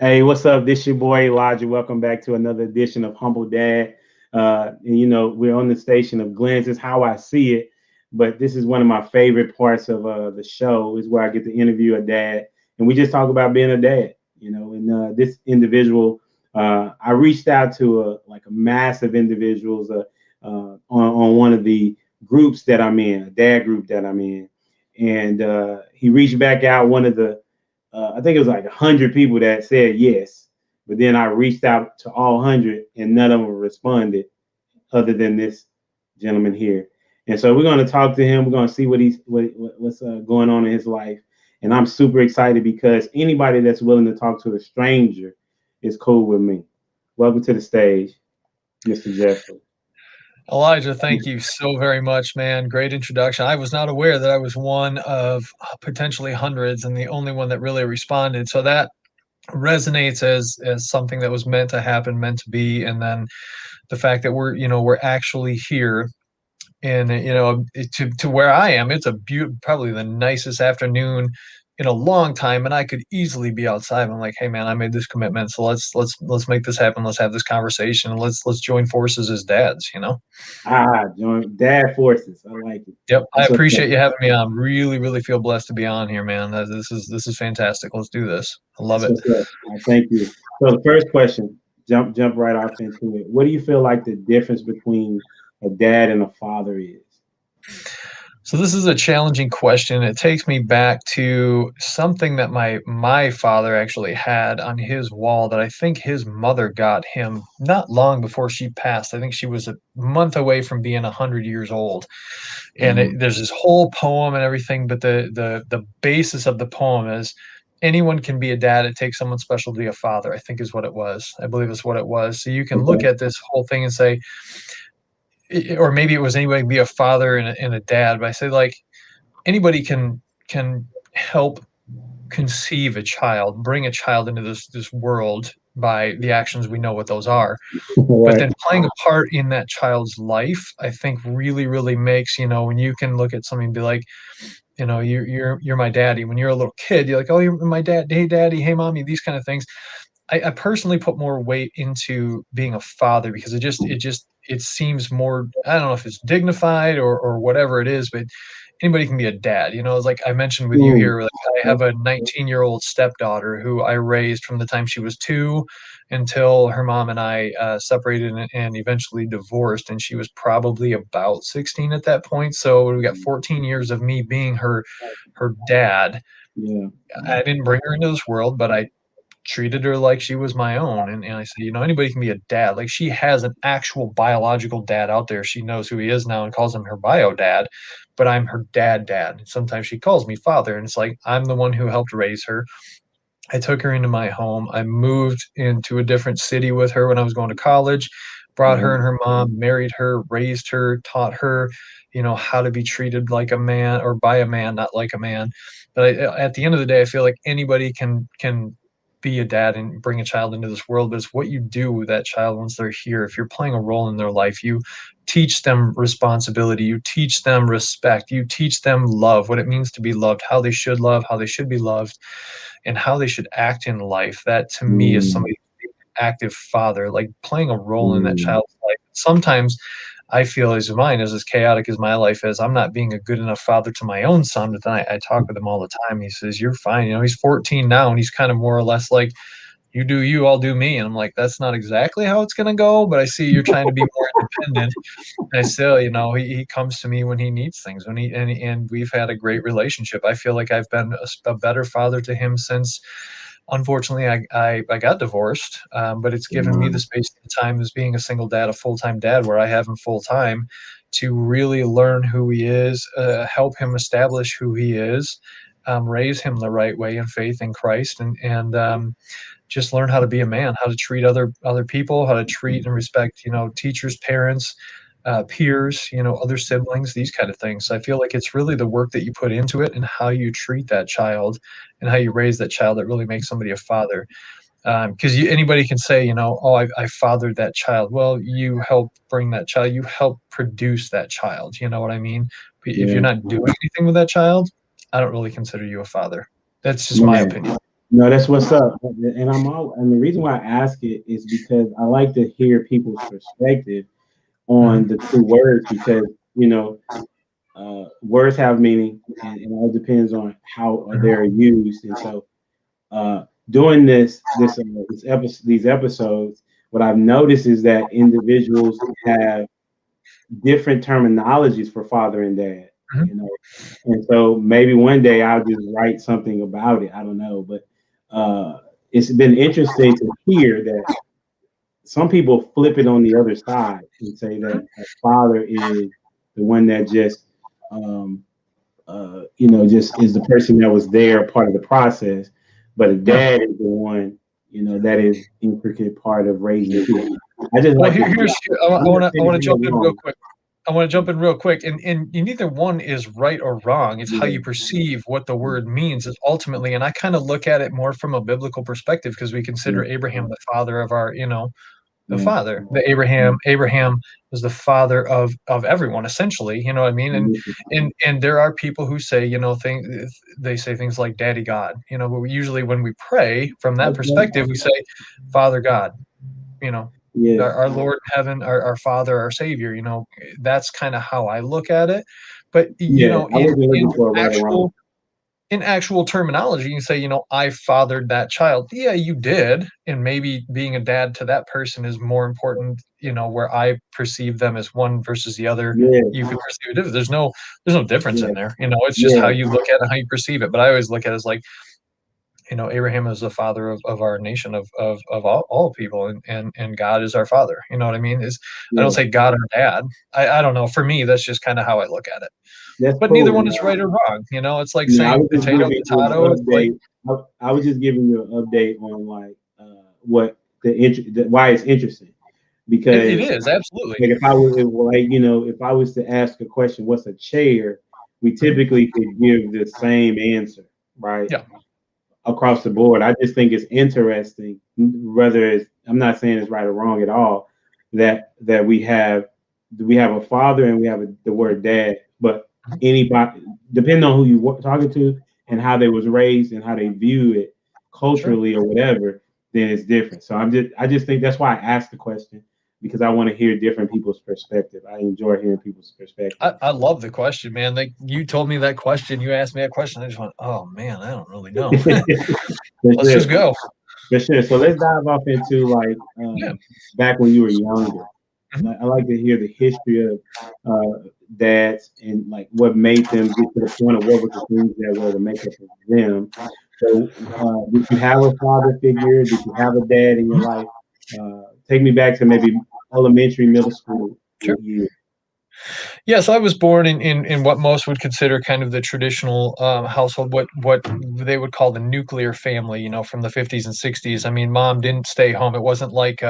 Hey, what's up? This your boy Elijah. Welcome back to another edition of Humble Dad. And we're on the station of Glenn's is how I see it. But this is one of my favorite parts of the show is where I get to interview a dad, and we just talk about being a dad. And this individual, I reached out to a massive individuals on one of the groups that I'm in, a dad group that I'm in, and he reached back out. One of the I think it was like 100 people that said yes, but then I reached out to all 100 and none of them responded, other than this gentleman here. And so we're going to talk to him. We're going to see what's going on in his life. And I'm super excited because anybody that's willing to talk to a stranger is cool with me. Welcome to the stage, Mr. Jeffrey. Elijah, thank you so very much, man. Great introduction. I was not aware that I was one of potentially hundreds and the only one that really responded. So that resonates as something that was meant to happen, meant to be. And then the fact that we're actually here and to where I am, it's a probably the nicest afternoon in a long time, and I could easily be outside. I'm like, hey man, I made this commitment, so let's make this happen. Let's have this conversation. Let's join forces as dads. Join dad forces. I like it. Yep, I That's what's up. appreciate you having me on. Really, really feel blessed to be on here, man. This is fantastic. Let's do this. I love That's it. what's up. Thank you. So the first question, jump right off into it. What do you feel like the difference between a dad and a father is? So this is a challenging question. It takes me back to something that my father actually had on his wall that I think his mother got him not long before she passed. I think she was a month away from being 100 years old. And there's this whole poem and everything, but the basis of the poem is anyone can be a dad. It takes someone special to be a father, I think is what it was. I believe is what it was. So you can look Okay. at this whole thing and say, or maybe it was anybody can be a father and a dad, but I say like anybody can help conceive a child, bring a child into this world by the actions we know what those are. But Right. then playing a part in that child's life, I think really, really makes, when you can look at something and be like, you're my daddy. When you're a little kid, you're like, oh, you're my dad. Hey, daddy. Hey, mommy. These kind of things. I personally put more weight into being a father because it seems more. I don't know if it's dignified or whatever it is, but anybody can be a dad. It's like I mentioned with you Mm. here. Like I have a 19-year-old stepdaughter who I raised from the time she was 2 until her mom and I separated and eventually divorced, and she was probably about 16 at that point. So we got 14 years of me being her dad. Yeah. I didn't bring her into this world, but I treated her like she was my own. And I said, anybody can be a dad. Like she has an actual biological dad out there. She knows who he is now and calls him her bio dad, but I'm her dad. And sometimes she calls me father. And it's like, I'm the one who helped raise her. I took her into my home. I moved into a different city with her when I was going to college, brought her and her mom, married her, raised her, taught her, how to be treated like a man or by a man, not like a man. But at the end of the day, I feel like anybody can be a dad and bring a child into this world, but it's what you do with that child once they're here. If you're playing a role in their life, you teach them responsibility, you teach them respect, you teach them love, what it means to be loved, how they should love, how they should be loved, and how they should act in life. That to me is Mm. somebody active father, like playing a role in that Mm. child's life. Sometimes I feel mine is as chaotic as my life is. I'm not being a good enough father to my own son, but then I talk with him all the time. He says, "You're fine." He's 14 now, and he's kind of more or less like, "You do you, I'll do me." And I'm like, "That's not exactly how it's gonna go." But I see you're trying to be more independent. And I still, he comes to me when he needs things. And we've had a great relationship. I feel like I've been a better father to him since. Unfortunately, I got divorced, but it's given me the Mm. space and the time as being a single dad, a full-time dad, where I have him full-time to really learn who he is, help him establish who he is, raise him the right way in faith in Christ, and just learn how to be a man, how to treat other people, how to treat and respect, teachers, parents, peers, other siblings, these kind of things. So I feel like it's really the work that you put into it and how you treat that child and how you raise that child that really makes somebody a father. Because anybody can say, oh, I fathered that child. Well, you help bring that child, you help produce that child. You know what I mean? If you're Yeah. not doing anything with that child, I don't really consider you a father. That's just my Man. opinion. No, that's what's up. And and the reason why I ask it is because I like to hear people's perspective on Mhm. the two words because you know words have meaning, and it all depends on how Mhm. they're used. And so, doing these episodes, what I've noticed is that individuals have different terminologies for father and dad. Mhm. You know, and so maybe one day I'll just write something about it. I don't know, but it's been interesting to hear that some people flip it on the other side and say that a father is the one that just um, just is the person that was there, part of the process, but a Yeah. dad is the one, that is intricate part of raising kids. I just Well, like to see. I I'm not want saying to you're jump in real wrong. quick. I want to jump in real quick, and neither one is right or wrong. It's how Yeah, you perceive what the word means. Is ultimately, and I kind of look at it more from a biblical perspective because we yeah, consider Abraham the father of our, the yeah, father. The yeah. Abraham was the father of everyone, essentially. You know what I mean? And there are people who say, they say things like "Daddy God." But we usually, when we pray from that perspective, we say, "Father God." You know, Yeah, our Lord in heaven, our Father, our Savior. That's kind of how I look at it. But yeah. I wasn't looking for a right or wrong. actual in actual terminology, you say, I fathered that child. Yeah, you did. And maybe being a dad to that person is more important, where I perceive them as one versus the other. Yeah, You could perceive it different. There's no difference yeah, in there. It's just how yeah, you look at it and how you perceive it. But I always look at it as like, Abraham is the father of our nation of all people, and God is our father. You know what I mean? I don't yeah. say God or dad. I don't know. For me, that's just kind of how I look at it. That's But neither cool. one is right or wrong. It's like I saying was just potato, giving you potato. an It's like update. I was just giving you an update on like what why it's interesting it because is absolutely. like if I was if I was to ask a question, what's a chair? We Mhm. typically could give the same answer, right? Yeah, Across the board. I just think it's interesting, whether I'm not saying it's right or wrong at all, that we have a father and we have the word dad, but mhm. anybody, depending on who you talking to and how they was raised and how they view it Sure. culturally or whatever, then it's different. So I just think that's why I asked the question because I want to hear different people's perspective. I enjoy hearing people's perspective. I love the question, man. Like you told me that question, you asked me that question. I just went, oh man, I don't really know. For Let's sure. just go. For sure. So let's dive off into like Yeah. back when you were younger. Mhm. I like to hear the history of dads and like what made them get to the point of what was the things that were the makeup of them. So did you have a father figure? Did you have a dad in your life? Take me back to maybe elementary, middle school Sure. years. Yeah, so I was born in what most would consider kind of the traditional household, what they would call the nuclear family, from the 50s and 60s. I mean, mom didn't stay home. It wasn't like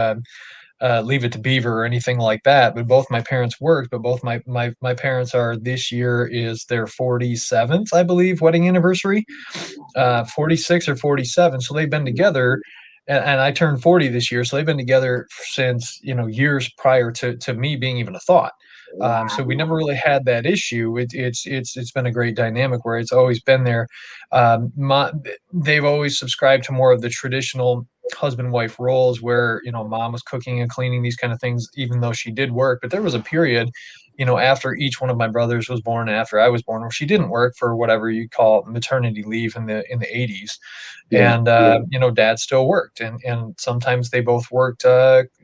Leave It to Beaver or anything like that. But both my parents worked. But both my parents are this year is their 47th, I believe, wedding anniversary, 46 or 47. So they've been together. And I turned 40 this year, so they've been together since years prior to me being even a thought. So we Wow. never really had that issue. It's been a great dynamic where it's always been there. They've always subscribed to more of the traditional husband wife roles where mom was cooking and cleaning these kind of things even though she did work. But there was a period after each one of my brothers was born and after I was born where she didn't work for whatever you call maternity leave in the 80s. Yeah. And dad still worked, and sometimes they both worked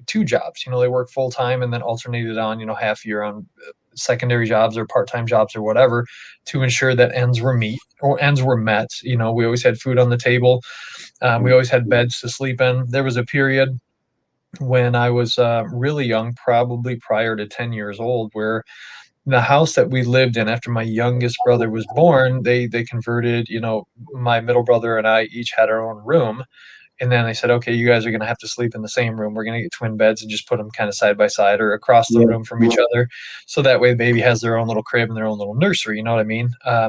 two jobs. They worked full time and then alternated on half year on secondary jobs or part-time jobs or whatever to ensure that ends were met. We always had food on the table. We always had beds to sleep in. There was a period when I was really young, probably prior to 10 years old, where the house that we lived in after my youngest brother was born, they converted, my middle brother and I each had our own room. And then they said, okay, you guys are going to have to sleep in the same room. We're going to get twin beds and just put them kind of side by side or across the Yeah. room from each other. So that way the baby has their own little crib and their own little nursery. You know what I mean? Yeah.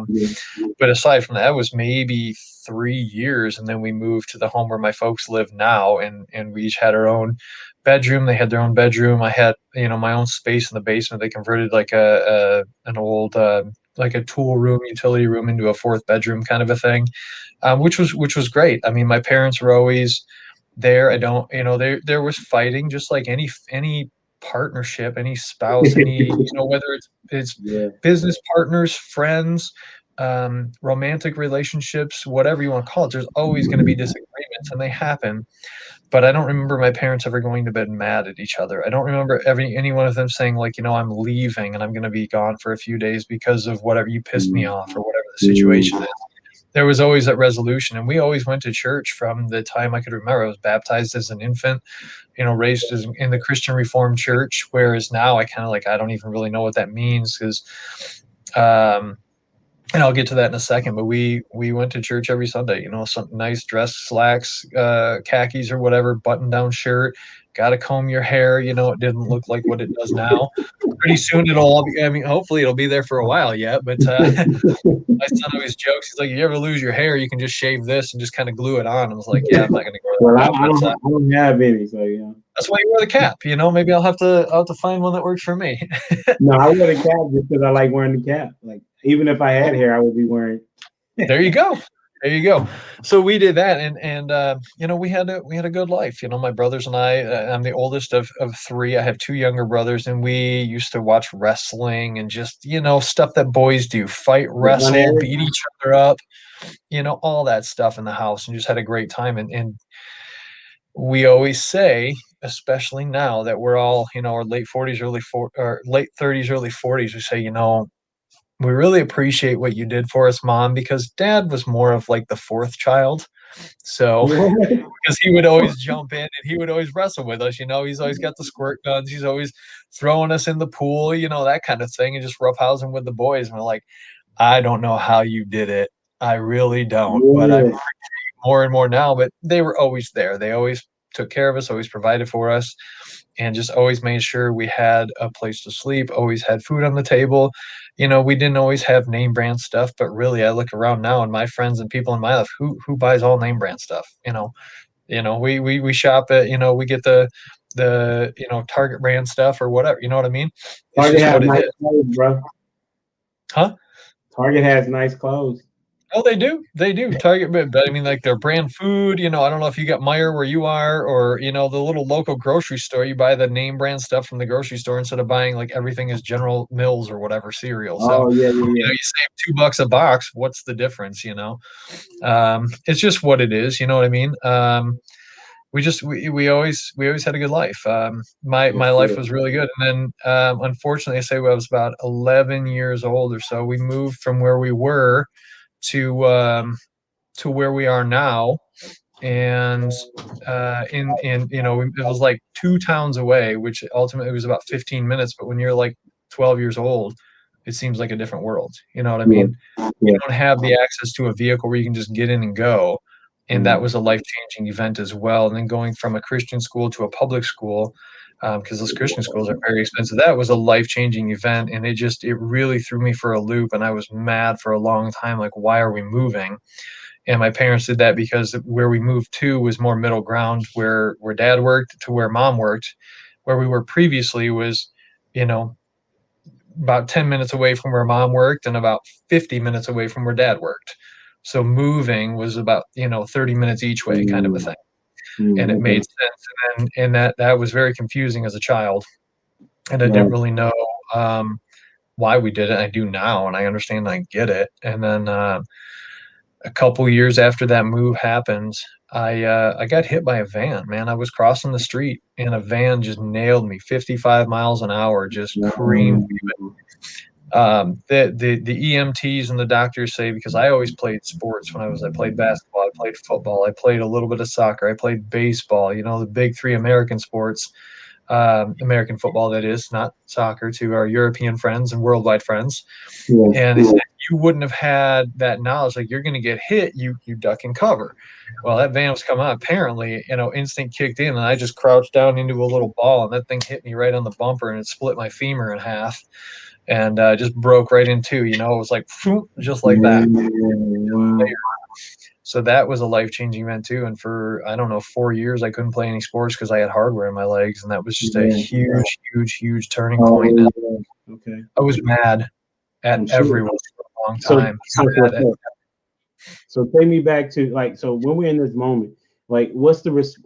But aside from that, it was maybe 3 years. And then we moved to the home where my folks live now. And we each had our own bedroom. They had their own bedroom. I had, my own space in the basement. They converted like an old like a tool room, utility room into a fourth bedroom kind of a thing, which was great. I mean, my parents were always there. I don't, there was fighting, just like any partnership, any spouse, any, whether it's Yeah. business partners, friends, romantic relationships, whatever you want to call it. There's always going to be disagreements, and they happen. But I don't remember my parents ever going to bed mad at each other. I don't remember any one of them saying like, I'm leaving and I'm going to be gone for a few days because of whatever, you pissed me off, or whatever the situation is. There was always that resolution, and we always went to church from the time I could remember. I was baptized as an infant, raised in the Christian Reformed Church, whereas now I kind of I don't even really know what that means, because and I'll get to that in a second, but we went to church every Sunday, some nice dress, slacks, khakis or whatever, button down shirt, got to comb your hair. It didn't look like what it does now. Pretty soon it'll all be, hopefully it'll be there for a while yet, but my son always jokes. He's like, you ever lose your hair, you can just shave this and just kind of glue it on. I was like, yeah, I'm not going to go. Well, I don't have any, so yeah. That's why you wear the cap. Maybe I'll have to find one that works for me. No, I wear the cap just because I like wearing the cap. Like, even if I had hair, I would be wearing. There you go. There you go. So we did that, and we had a good life. My brothers and I. I'm the oldest of three. I have two younger brothers, and we used to watch wrestling and just stuff that boys do: fight, wrestle, beat each other up. All that stuff in the house, and just had a great time. And we always say, especially now that we're all our late 40s, or late 30s, early 40s, we say, we really appreciate what you did for us, Mom, because Dad was more of like the fourth child. So, because he would always jump in and he would always wrestle with us, he's always got the squirt guns. He's always throwing us in the pool, that kind of thing, and just roughhousing with the boys. And we're like, I don't know how you did it. I really don't, but I appreciate more and more now. But they were always there. They always took care of us, always provided for us, and just always made sure we had a place to sleep, always had food on the table. We didn't always have name brand stuff, but really I look around now and my friends and people in my life, who buys all name brand stuff. We shop at, we get the Target brand stuff or whatever, you know what I mean? It's Target has nice clothes, bro. Huh? Target has nice clothes. Oh, they do. Target, but I mean, like their brand food, I don't know if you got Meijer where you are, or, the little local grocery store, you buy the name brand stuff from the grocery store instead of buying like everything is General Mills or whatever cereal. So, yeah. You save $2 a box. What's the difference? It's just what it is. You know what I mean? We always had a good life. My life was really good. And then, unfortunately, I say when I was about 11 years old or so, we moved from where we were to where we are now, and it was like 2 towns away, which ultimately was about 15 minutes. But when you're like 12 years old, it seems like a different world. You know what I mean? Yeah. You don't have the access to a vehicle where you can just get in and go. And that was a life-changing event as well. And then going from a Christian school to a public school, because those Christian schools are very expensive. That was a life-changing event, and it really threw me for a loop, and I was mad for a long time, like, why are we moving? And my parents did that because where we moved to was more middle ground, where Dad worked to where Mom worked. Where we were previously was, about 10 minutes away from where Mom worked and about 50 minutes away from where Dad worked. So moving was about, 30 minutes each way kind of a thing. And it made sense. And that was very confusing as a child. And I didn't really know why we did it. I do now, and I understand and I get it. And then a couple years after that move happened, I got hit by a van, man. I was crossing the street and a van just nailed me 55 miles an hour, just creamed me. The EMTs and the doctors say, because I always played sports when I played basketball, I played football, I played a little bit of soccer, I played baseball, the big 3 American sports, American football, that is, not soccer, to our European friends and worldwide friends. And they said, you wouldn't have had that knowledge. Like, you're going to get hit, you duck and cover. Well, that van was coming on. Apparently, instinct kicked in, and I just crouched down into a little ball, and that thing hit me right on the bumper, and it split my femur in half. And just broke right in 2, it was like, just like that. So that was a life-changing event too. And for, I don't know, 4 years, I couldn't play any sports because I had hardware in my legs. And that was just a huge turning point. Okay. I was mad at everyone. long So time. that's what's up. So take me back to like, so when we're in this moment, like,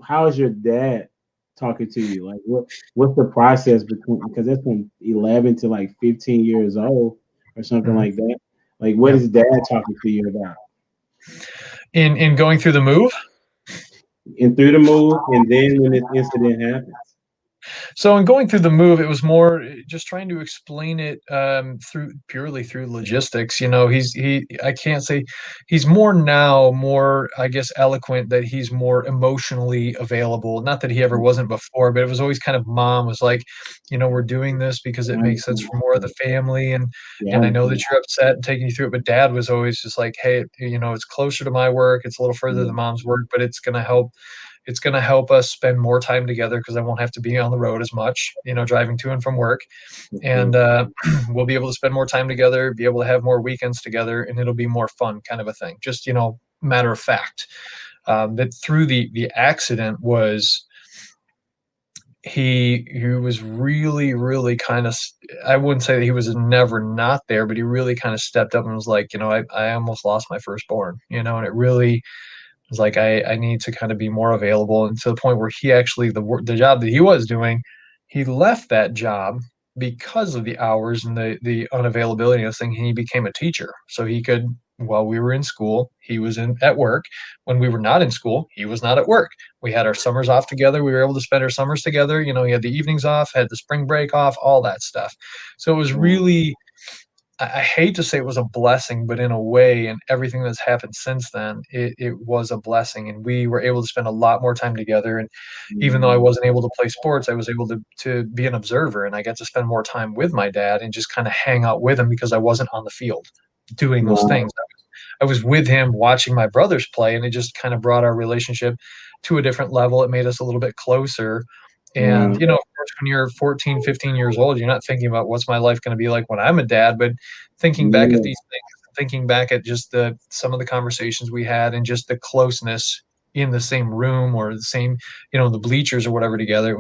how is your dad talking to you? Like, what's the process between, because that's from 11 to like 15 years old or something like that. Like, what Yeah. is dad talking to you about? In going through the move? And through the move, and then when this incident happens. So in going through the move, it was more just trying to explain it purely through logistics. You know, I can't say he's more I guess eloquent, that he's more emotionally available. Not that he ever wasn't before, but it was always kind of mom was like, you know, we're doing this because it makes sense for more of the family, and I know that you're upset and taking you through it. But dad was always just like, hey, you know, it's closer to my work, it's a little further than mom's work, but it's going to help us spend more time together because I won't have to be on the road as much, you know, driving to and from work. And we'll be able to spend more time together, be able to have more weekends together, and it'll be more fun, kind of a thing. Just, you know, matter of fact. That through the accident was he was really kind of, I wouldn't say that he was never not there, but he really kind of stepped up and was like, you know, I almost lost my firstborn, you know, and it really was like I need to kind of be more available, and to the point where he actually the job that he was doing, he left that job because of the hours and the unavailability of this thing. He became a teacher, so he could, while we were in school, he was in at work. When we were not in school, he was not at work. We had our summers off together. We were able to spend our summers together. You know, he had the evenings off, had the spring break off, all that stuff. So it was really, I hate to say it was a blessing, but in a way, and everything that's happened since then, it was a blessing. And we were able to spend a lot more time together. And even though I wasn't able to play sports, I was able to be an observer, and I got to spend more time with my dad and just kind of hang out with him because I wasn't on the field doing those things. I was with him watching my brothers play, and it just kind of brought our relationship to a different level. It made us a little bit closer. And, you know, of course, when you're 14, 15 years old, you're not thinking about what's my life going to be like when I'm a dad, but thinking back at these things, thinking back at just some of the conversations we had and just the closeness in the same room or the same, you know, the bleachers or whatever together.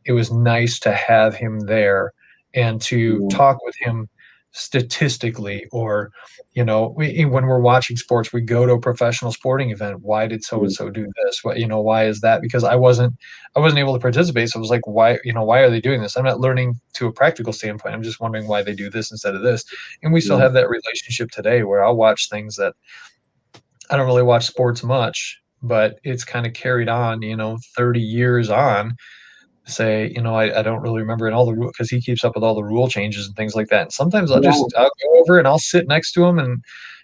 It was nice to have him there and to talk with him statistically, or, you know, when we're watching sports, we go to a professional sporting event. Why did so and so do this? What, you know, why is that? Because I wasn't able to participate. So it was like, why, you know, why are they doing this? I'm not learning to a practical standpoint. I'm just wondering why they do this instead of this. And we still have that relationship today where I'll watch things that I don't really watch sports much, but it's kind of carried on, you know, 30 years on. Say, you know, I don't really remember in all the rule, because he keeps up with all the rule changes and things like that. And sometimes I'll go over and I'll sit next to him, and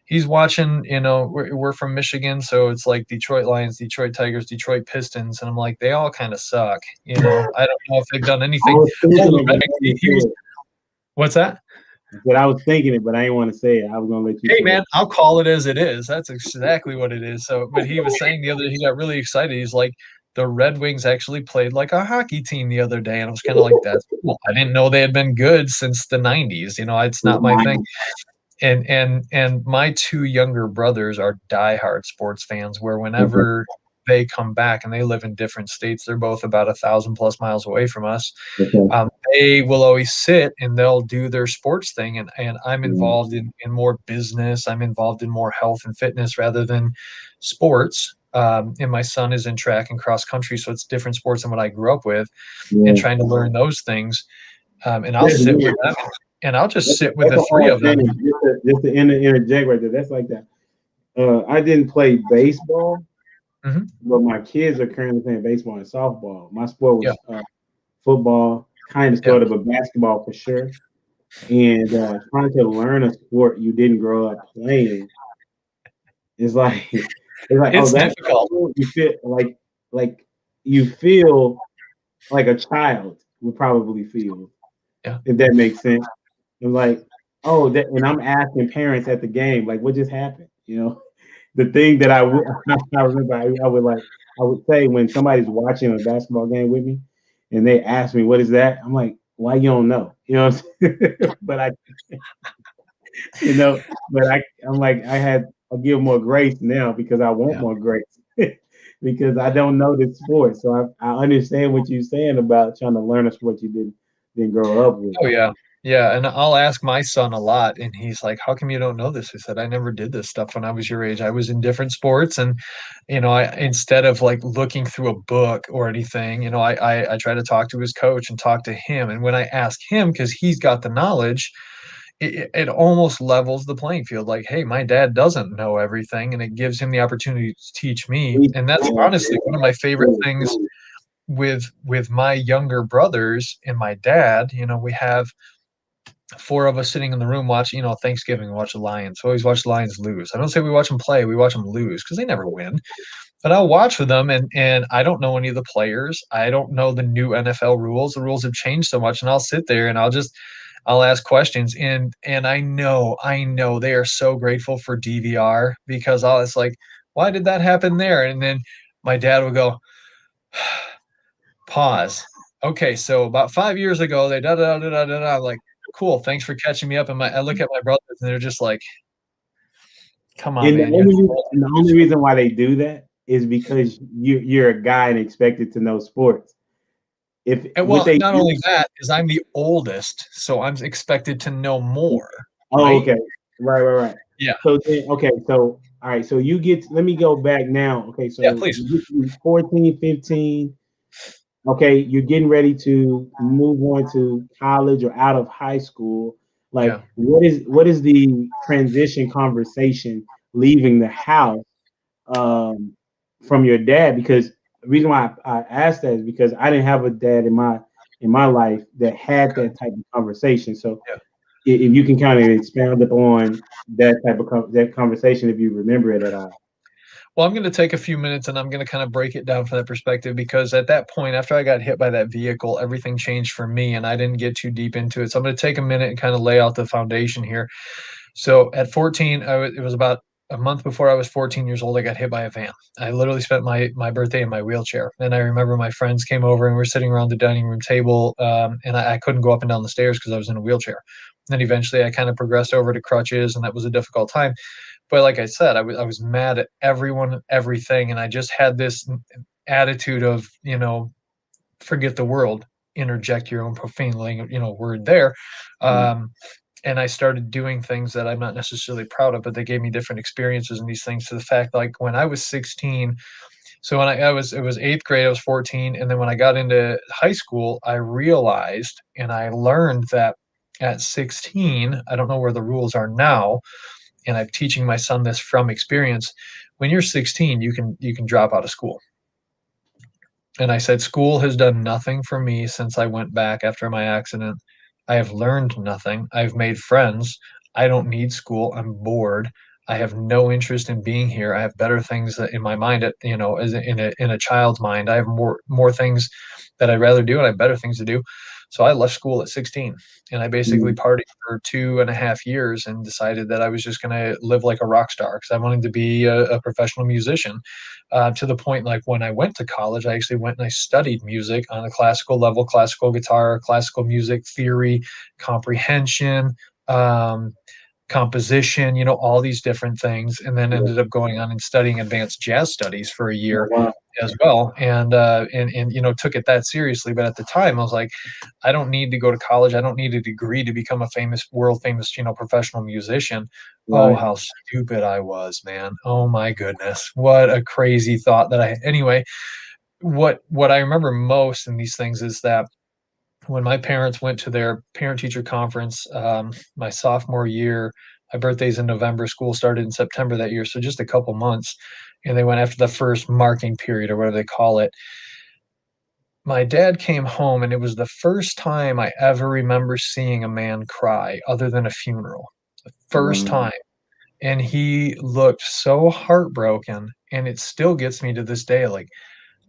he's watching, you know, we're from Michigan, so it's like Detroit Lions, Detroit Tigers, Detroit Pistons, and I'm like, they all kind of suck, you know. I don't know if they've done anything. What's that? But I was thinking it, but I didn't want to say it. I was gonna let you. Hey man, I'll call it as it is. That's exactly what it is. So, but he was saying the other day, he got really excited. He's like, the Red Wings actually played like a hockey team the other day, and I was kind of like, that's cool. I didn't know they had been good since the 90s. You know, it's not my thing. And my two younger brothers are diehard sports fans, where whenever they come back, and they live in different states, they're both about 1,000+ miles away from us. They will always sit and they'll do their sports thing, and I'm involved in more business. I'm involved in more health and fitness rather than sports. And my son is in track and cross country, so it's different sports than what I grew up with, and trying to learn those things. And I'll sit with them, and I'll just sit with the three of them. Just to interject right there, that's like that. I didn't play baseball, but my kids are currently playing baseball and softball. My sport was football, kind of sort of, but basketball for sure. And trying to learn a sport you didn't grow up playing is like it's difficult. Cool. You feel like you feel like a child would probably feel, if that makes sense. And like, and I'm asking parents at the game, like, what just happened? You know, the thing that I remember, I would say when somebody's watching a basketball game with me, and they ask me, what is that? I'm like, why you don't know? You know, but you know, but I'm like, I'll give more grace now because I want more grace because I don't know this sport. So I understand what you're saying about trying to learn a sport you didn't grow up with. Oh yeah. Yeah, and I'll ask my son a lot, and he's like, "How come you don't know this?" I said, "I never did this stuff when I was your age. I was in different sports, and I instead of like looking through a book or anything, I try to talk to his coach and talk to him. And when I ask him, because he's got the knowledge, it almost levels the playing field. Like, hey, my dad doesn't know everything, and it gives him the opportunity to teach me. And that's honestly one of my favorite things with my younger brothers and my dad. We have four of us sitting in the room watching, Thanksgiving, we watch the Lions. We always watch the Lions lose. I don't say we watch them play, we watch them lose because they never win. But I'll watch with them, and I don't know any of the players. I don't know the new NFL rules. The rules have changed so much, and I'll sit there and I'll ask questions, and I know they are so grateful for DVR because it's like, why did that happen there? And then my dad will go, pause. Okay, so about 5 years ago, they da da da da da da. I'm like, cool, thanks for catching me up. And I look at my brothers, and they're just like, come on, And man, you have the only reason why they do that is because you're a guy and expected to know sports. If and what well, they not do, only that is I'm the oldest, so I'm expected to know more, oh, right? okay, right. Yeah, So then, okay, so all right, so you get. Let me go back now. Okay, yeah, so please. you get to 14, 15. Okay, you're getting ready to move on to college or out of high school. Yeah. Like, what is the transition conversation leaving the house um, from your dad? Because the reason why I asked that is because I didn't have a dad in my life that had Okay. that type of conversation. So Yeah. if you can kind of expand upon that type of that conversation, if you remember it at all. Well, I'm going to take a few minutes and I'm going to kind of break it down from that perspective because at that point, after I got hit by that vehicle, everything changed for me and I didn't get too deep into it. So I'm going to take a minute and kind of lay out the foundation here. So at 14, it was about a month before I was 14 years old. I got hit by a van. I literally spent my birthday in my wheelchair. And I remember my friends came over and we're sitting around the dining room table, and I couldn't go up and down the stairs because I was in a wheelchair. And then eventually I kind of progressed over to crutches, and that was a difficult time. But like I said, I was mad at everyone, everything, and I just had this attitude of, forget the world, interject your own profane word there. Mm. Um, and I started doing things that I'm not necessarily proud of, but they gave me different experiences and these things. To the fact, like when I was 16, so when it was eighth grade, I was 14, and then when I got into high school, I realized and I learned that at 16, I don't know where the rules are now, and I'm teaching my son this from experience. When you're 16, you can drop out of school. And I said, school has done nothing for me since I went back after my accident. I have learned nothing. I've made friends. I don't need school. I'm bored. I have no interest in being here. I have better things in my mind, as in a child's mind. I have more things that I'd rather do, and I have better things to do. So I left school at 16, and I basically Mm. partied for 2.5 years and decided that I was just going to live like a rock star because I wanted to be a professional musician. To the point, like when I went to college, I actually went and I studied music on a classical level, classical guitar, classical music theory, comprehension, um, composition, all these different things, and then Yeah. ended up going on and studying advanced jazz studies for a Oh, year wow. as well, and took it that seriously. But at the time, I was like, I don't need to go to college. I don't need a degree to become a world famous, professional musician. Oh, Right. how stupid I was, man. Oh my goodness. What a crazy thought that anyway, what I remember most in these things is that when my parents went to their parent teacher conference, my sophomore year, my birthday's in November, school started in September that year, so just a couple months, and they went after the first marking period or whatever they call it. My dad came home, and it was the first time I ever remember seeing a man cry other than a funeral. The first Wow. time. And he looked so heartbroken, and it still gets me to this day. Like,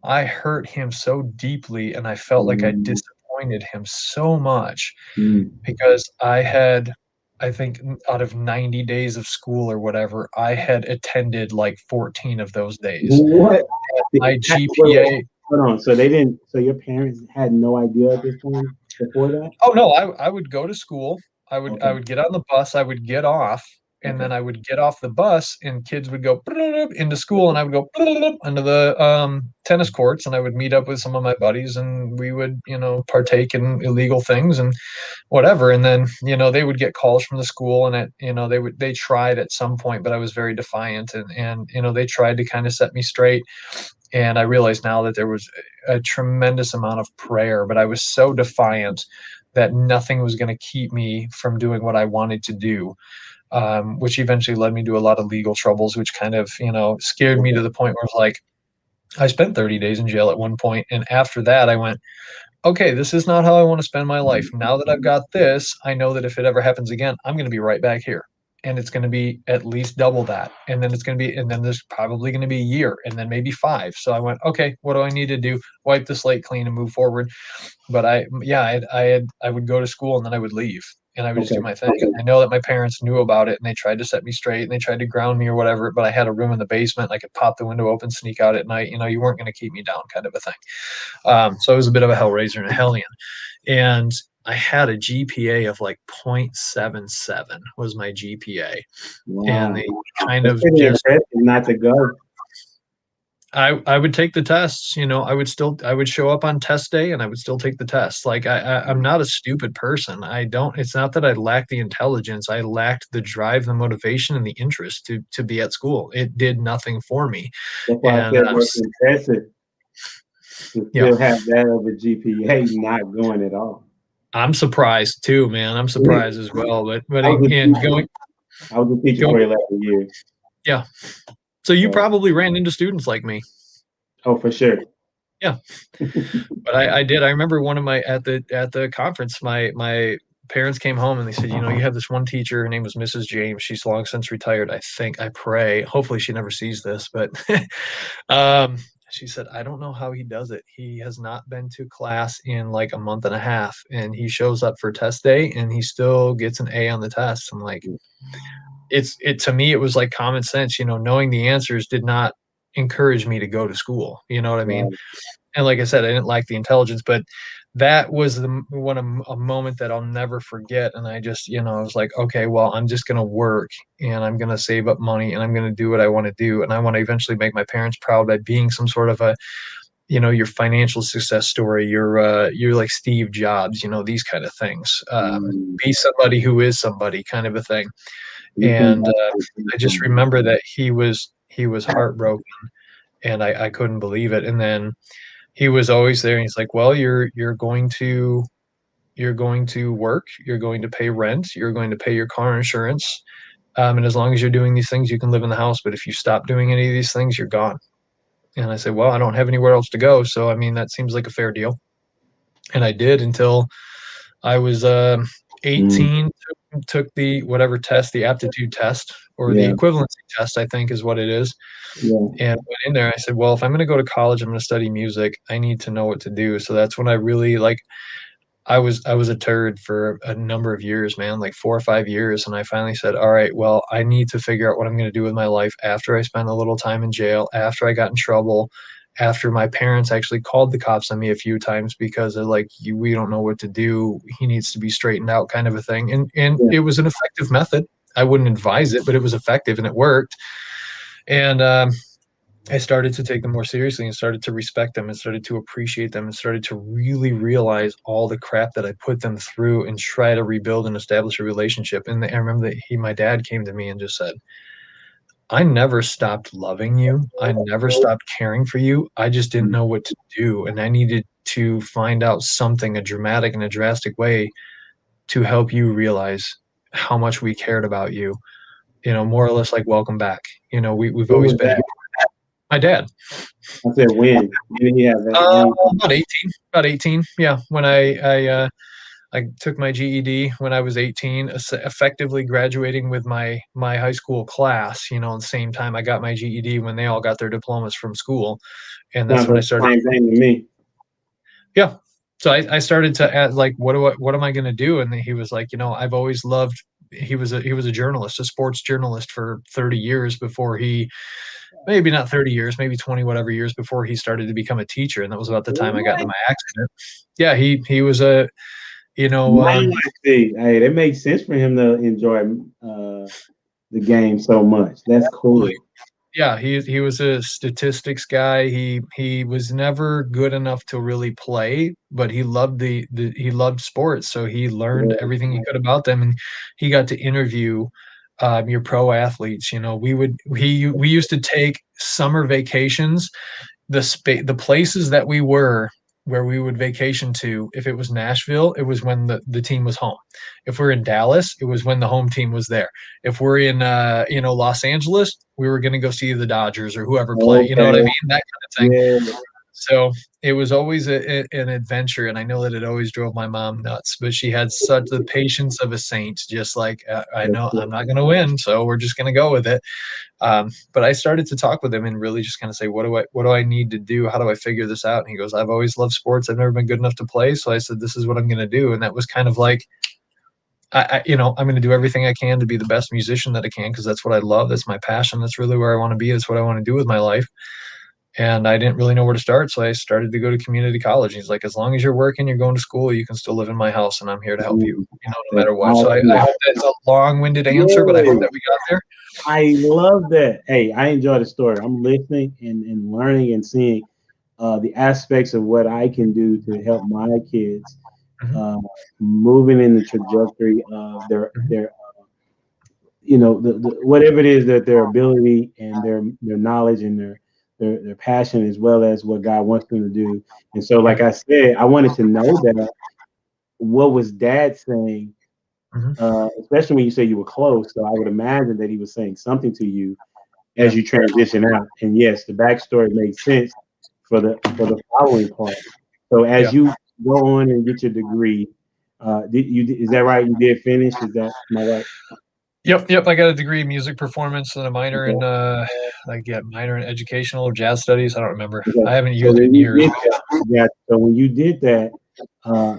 I hurt him so deeply, and I felt like I Mm. disappointed him so much Mm. because I think out of 90 days of school or whatever, I had attended like 14 of those days. What? My Wait, GPA. hold on. So they didn't. So your parents had no idea at this point before that? Oh no, I would go to school. I would Okay. I would get on the bus. I would get off. And then I would get off the bus and kids would go into school and I would go into the tennis courts and I would meet up with some of my buddies and we would, partake in illegal things and whatever. And then, they would get calls from the school and they tried at some point, but I was very defiant and they tried to kind of set me straight. And I realize now that there was a tremendous amount of prayer, but I was so defiant that nothing was going to keep me from doing what I wanted to do. Which eventually led me to a lot of legal troubles, which kind of, scared me to the point where it's like, I spent 30 days in jail at one point. And after that, I went, okay, this is not how I want to spend my life. Now that I've got this, I know that if it ever happens again, I'm going to be right back here. And it's going to be at least double that. And then then there's probably going to be a year and then maybe 5. So I went, okay, what do I need to do? Wipe the slate clean and move forward. But I would go to school and then I would leave. And I would just do my thing. I know that my parents knew about it and they tried to set me straight and they tried to ground me or whatever, but I had a room in the basement. I could pop the window open, sneak out at night. You weren't going to keep me down, kind of a thing. So it was a bit of a hellraiser and a hellion. And I had a GPA of like 0.77 was my GPA. Wow. And they kind of just not to go. I would take the tests, I would show up on test day and I would still take the tests. Like I'm not a stupid person. It's not that I lack the intelligence. I lacked the drive, the motivation and the interest to be at school. It did nothing for me. That's why I said what's impressive to still have that over GPA not going at all. I'm surprised too, man. I'm surprised as well. But I was a teacher for 11 years. Yeah. So you probably ran into students like me. Oh, for sure. Yeah. But I did. I remember one of my at the conference, my parents came home and they said, you have this one teacher, her name was Mrs. James. She's long since retired, I think. I pray. Hopefully she never sees this, but she said, I don't know how he does it. He has not been to class in like a month and a half and he shows up for test day and he still gets an A on the test. I'm like, to me, it was like common sense, knowing the answers did not encourage me to go to school. You know what I mean? Right. And like I said, I didn't like the intelligence, but that was a moment that I'll never forget. And I just, I was like, okay, well, I'm just going to work and I'm going to save up money and I'm going to do what I want to do. And I want to eventually make my parents proud by being some sort of a, your financial success story. You're like Steve Jobs, these kind of things. Be somebody who is somebody, kind of a thing. And I just remember that he was heartbroken and I couldn't believe it. And then he was always there and he's like, well, you're going to work, you're going to pay rent, you're going to pay your car insurance. And as long as you're doing these things, you can live in the house. But if you stop doing any of these things, you're gone. And I said, well, I don't have anywhere else to go. So, I mean, that seems like a fair deal. And I did until I was 18, took the whatever test, the aptitude test or the equivalency test, I think is what it is. Yeah. And went in there. I said, well, if I'm going to go to college, I'm going to study music. I need to know what to do. So that's when I really I was a turd for a number of years, man, like 4 or 5 years. And I finally said, all right, well, I need to figure out what I'm going to do with my life after I spent a little time in jail, after I got in trouble, after my parents actually called the cops on me a few times because they're like, we don't know what to do. He needs to be straightened out, kind of a thing. And it was an effective method. I wouldn't advise it, but it was effective and it worked. And I started to take them more seriously and started to respect them and started to appreciate them and started to really realize all the crap that I put them through and try to rebuild and establish a relationship. And I remember that my dad came to me and just said, I never stopped loving you. I never stopped caring for you. I just didn't know what to do. And I needed to find out something, a dramatic and a drastic way to help you realize how much we cared about you, more or less like welcome back. We've always been here. My dad. I said when? About 18. Yeah. When I took my GED when I was 18, effectively graduating with my high school class, at the same time I got my GED when they all got their diplomas from school. And that's when I started. Same thing to me. Yeah. So I started to add, like, what am I going to do? And then he was like, I've always loved, he was a journalist, a sports journalist for 30 years before maybe not 30 years, maybe 20, whatever years before he started to become a teacher. And that was about the time I got into my accident. Yeah. He was a, hey, it makes sense for him to enjoy the game so much. That's cool. Yeah, he was a statistics guy. He was never good enough to really play, but he loved the he loved sports, so he learned Yeah. everything he could about them, and he got to interview your pro athletes. You know, we used to take summer vacations, the places that we were where we would vacation to. If it was Nashville, it was when the team was home. If we're in Dallas, it was when the home team was there. If we're in Los Angeles, we were going to go see the Dodgers or whoever play, you know what I Okay. mean, that kind of thing. Yeah. So it was always an adventure, and I know that it always drove my mom nuts, but she had such the patience of a saint. Just like, I know I'm not going to win, so we're just going to go with it. But I started to talk with him and really just kind of say, what do I need to do? How do I figure this out? And he goes, I've always loved sports. I've never been good enough to play. So I said, this is what I'm going to do. And that was kind of like, I'm going to do everything I can to be the best musician that I can, because that's what I love. That's my passion. That's really where I want to be. That's what I want to do with my life. And I didn't really know where to start. So I started to go to community college. He's like, as long as you're working, you're going to school, you can still live in my house, and I'm here to help you, no matter what. So I hope that's a long-winded answer, but I hope Yeah. that we got there. I love that. Hey, I enjoy the story. I'm listening and learning and seeing the aspects of what I can do to help my kids Mhm. uh, moving in the trajectory of their whatever it is that their ability and their knowledge and their passion, as well as what God wants them to do. And so, like Yeah. I said, I wanted to know that what was Dad saying, Mhm. especially when you say you were close. So I would imagine that he was saying something to you as Yeah. you transition out. And yes, the backstory makes sense for the following part. So as Yeah. you go on and get your degree, is that right? You did finish? Is that am I right? Yep. I got a degree in music performance and a Okay. minor in educational or jazz studies. I don't remember. Okay. I haven't So used it when in you years. did that, yeah. So when you did that,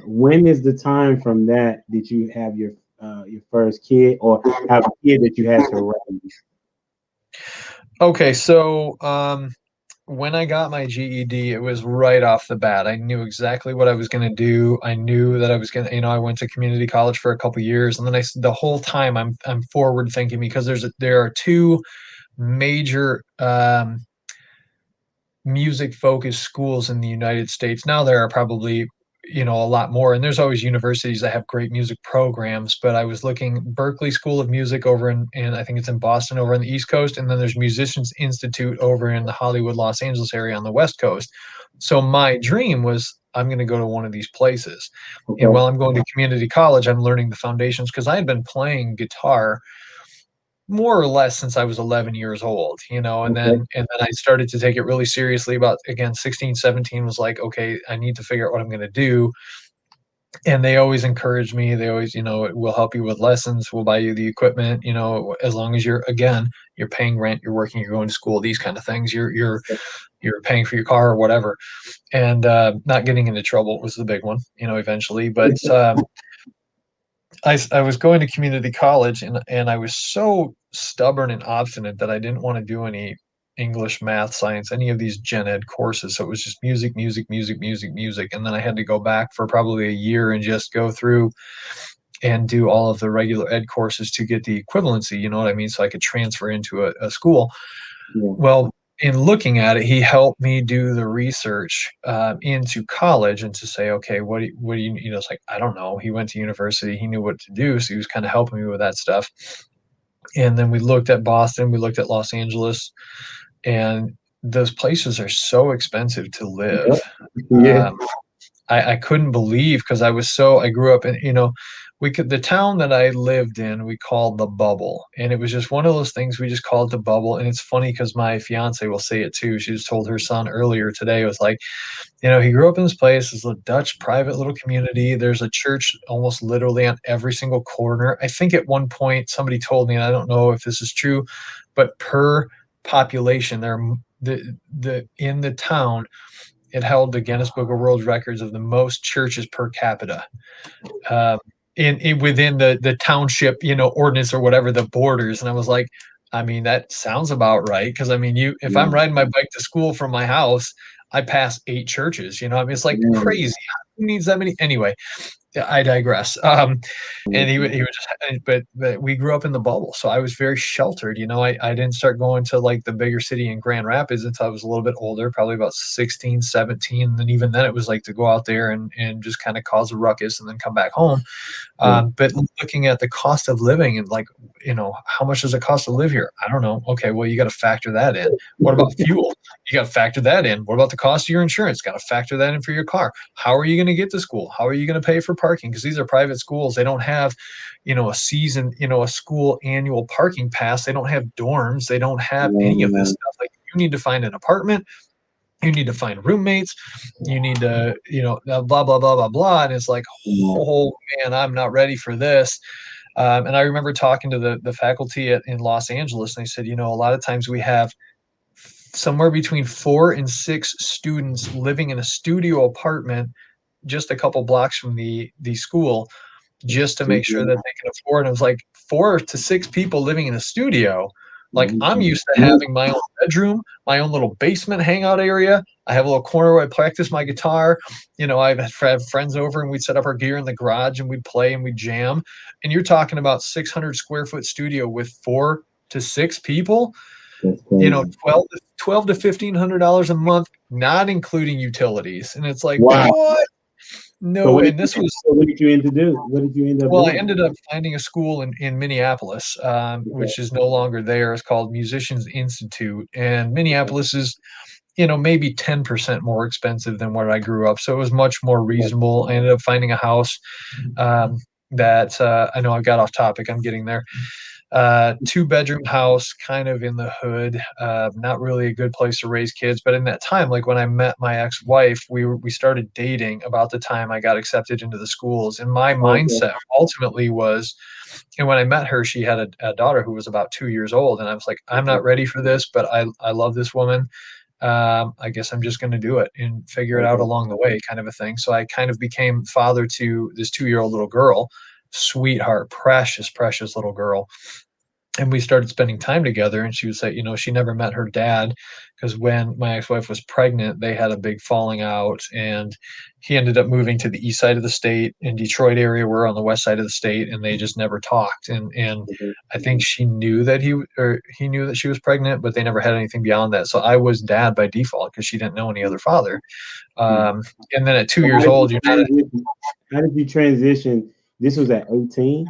when is the time from that did you have your first kid or have a kid that you had to raise? Okay, so when I got my GED, it was right off the bat. I knew exactly what I was going to do. I knew that I was going to, I went to community college for a couple years, and then the whole time I'm forward thinking, because there are two major music focused schools in the United States. Now there are probably, a lot more, and there's always universities that have great music programs, but I was looking Berkeley School of Music over in I think it's in Boston over on the East Coast, and then there's Musicians Institute over in the Hollywood, Los Angeles area on the West Coast. So my dream was, I'm going to go to one of these places. And Okay. while I'm going to community college, I'm learning the foundations, because I had been playing guitar more or less since I was 11 years old, and Okay. then I started to take it really seriously about, again, 16, 17, was like, okay, I need to figure out what I'm going to do. And they always encourage me. They always, we'll help you with lessons. We'll buy you the equipment, as long as you're paying rent, you're working, you're going to school, these kind of things. You're paying for your car or whatever. And not getting into trouble was the big one, eventually. But I was going to community college, and I was so stubborn and obstinate that I didn't want to do any English, math, science, any of these gen ed courses. So it was just music, music, music, music, music. And then I had to go back for probably a year and just go through and do all of the regular ed courses to get the equivalency, you know what I mean? So I could transfer into a school. Yeah. Well, in looking at it, he helped me do the research into college, and to say, okay, what do you, it's like, I don't know. He went to university, he knew what to do, so he was kind of helping me with that stuff. And then we looked at Boston, we looked at Los Angeles, and those places are so expensive to live. Yeah. Um, I couldn't believe, because I grew up in, the town that I lived in, we called the bubble. And it was just one of those things, we just called it the bubble. And it's funny because my fiance will say it too. She just told her son earlier today, it was like, he grew up in this place, this little Dutch private little community. There's a church almost literally on every single corner. I think at one point somebody told me, and I don't know if this is true, but per population, the in the town, it held the Guinness Book of World Records of the most churches per capita, um, in within the township, ordinance or whatever, the borders. And I was like, I mean, that sounds about right, because I mean, if I'm Yeah. riding my bike to school from my house, I pass 8 churches. I mean, it's like Yeah. crazy. who needs that many anyway? I digress. And he would just, but we grew up in the bubble, so I was very sheltered. I didn't start going to like the bigger city in Grand Rapids until I was a little bit older, probably about 16, 17. And then even then it was like to go out there and just kind of cause a ruckus and then come back home. But looking at the cost of living and like, how much does it cost to live here? I don't know. Okay, well, you got to factor that in. What about fuel? You got to factor that in. What about the cost of your insurance? Got to factor that in for your car. How are you going to get to school? How are you going to pay for parking? Because these are private schools. They don't have, a school annual parking pass. They don't have dorms. They don't have any of this stuff. Like, you need to find an apartment. You need to find roommates. You need to, blah, blah, blah, blah, blah. And it's like, oh man, I'm not ready for this. And I remember talking to the faculty in Los Angeles, and they said, a lot of times we have somewhere between 4 and 6 students living in a studio apartment just a couple blocks from the school, just to make sure that they can afford. And it was like 4 to 6 people living in a studio. Like, I'm used to having my own bedroom, my own little basement hangout area. I have a little corner where I practice my guitar. I've had friends over and we'd set up our gear in the garage and we'd play and we'd jam. And you're talking about 600 square foot studio with 4 to 6 people, 12 to $1,500 a month, not including utilities. And it's like, what? No, and this was. What did you end up doing? What did you end up doing? Well, I ended up finding a school in Minneapolis, which is no longer there. It's called Musicians Institute, and Minneapolis is, maybe 10% more expensive than where I grew up, so it was much more reasonable. I ended up finding a house that I know I got off topic. I'm getting there. 2-bedroom house, kind of in the hood, not really a good place to raise kids. But in that time, like when I met my ex-wife, we started dating about the time I got accepted into the schools. And my mindset ultimately was, and when I met her, she had a daughter who was about 2 years old. And I was like, I'm not ready for this, but I love this woman. I guess I'm just going to do it and figure it out along the way, kind of a thing. So I kind of became father to this 2-year-old little girl. Sweetheart, precious little girl. And we started spending time together, and she would say, she never met her dad because when my ex-wife was pregnant, they had a big falling out, and he ended up moving to the east side of the state in Detroit area. We're on the west side of the state, and they just never talked. And I think she knew that he knew that she was pregnant, but they never had anything beyond that. So I was dad by default because she didn't know any other father. And then at 2 years old, how did you transition? This was at 18?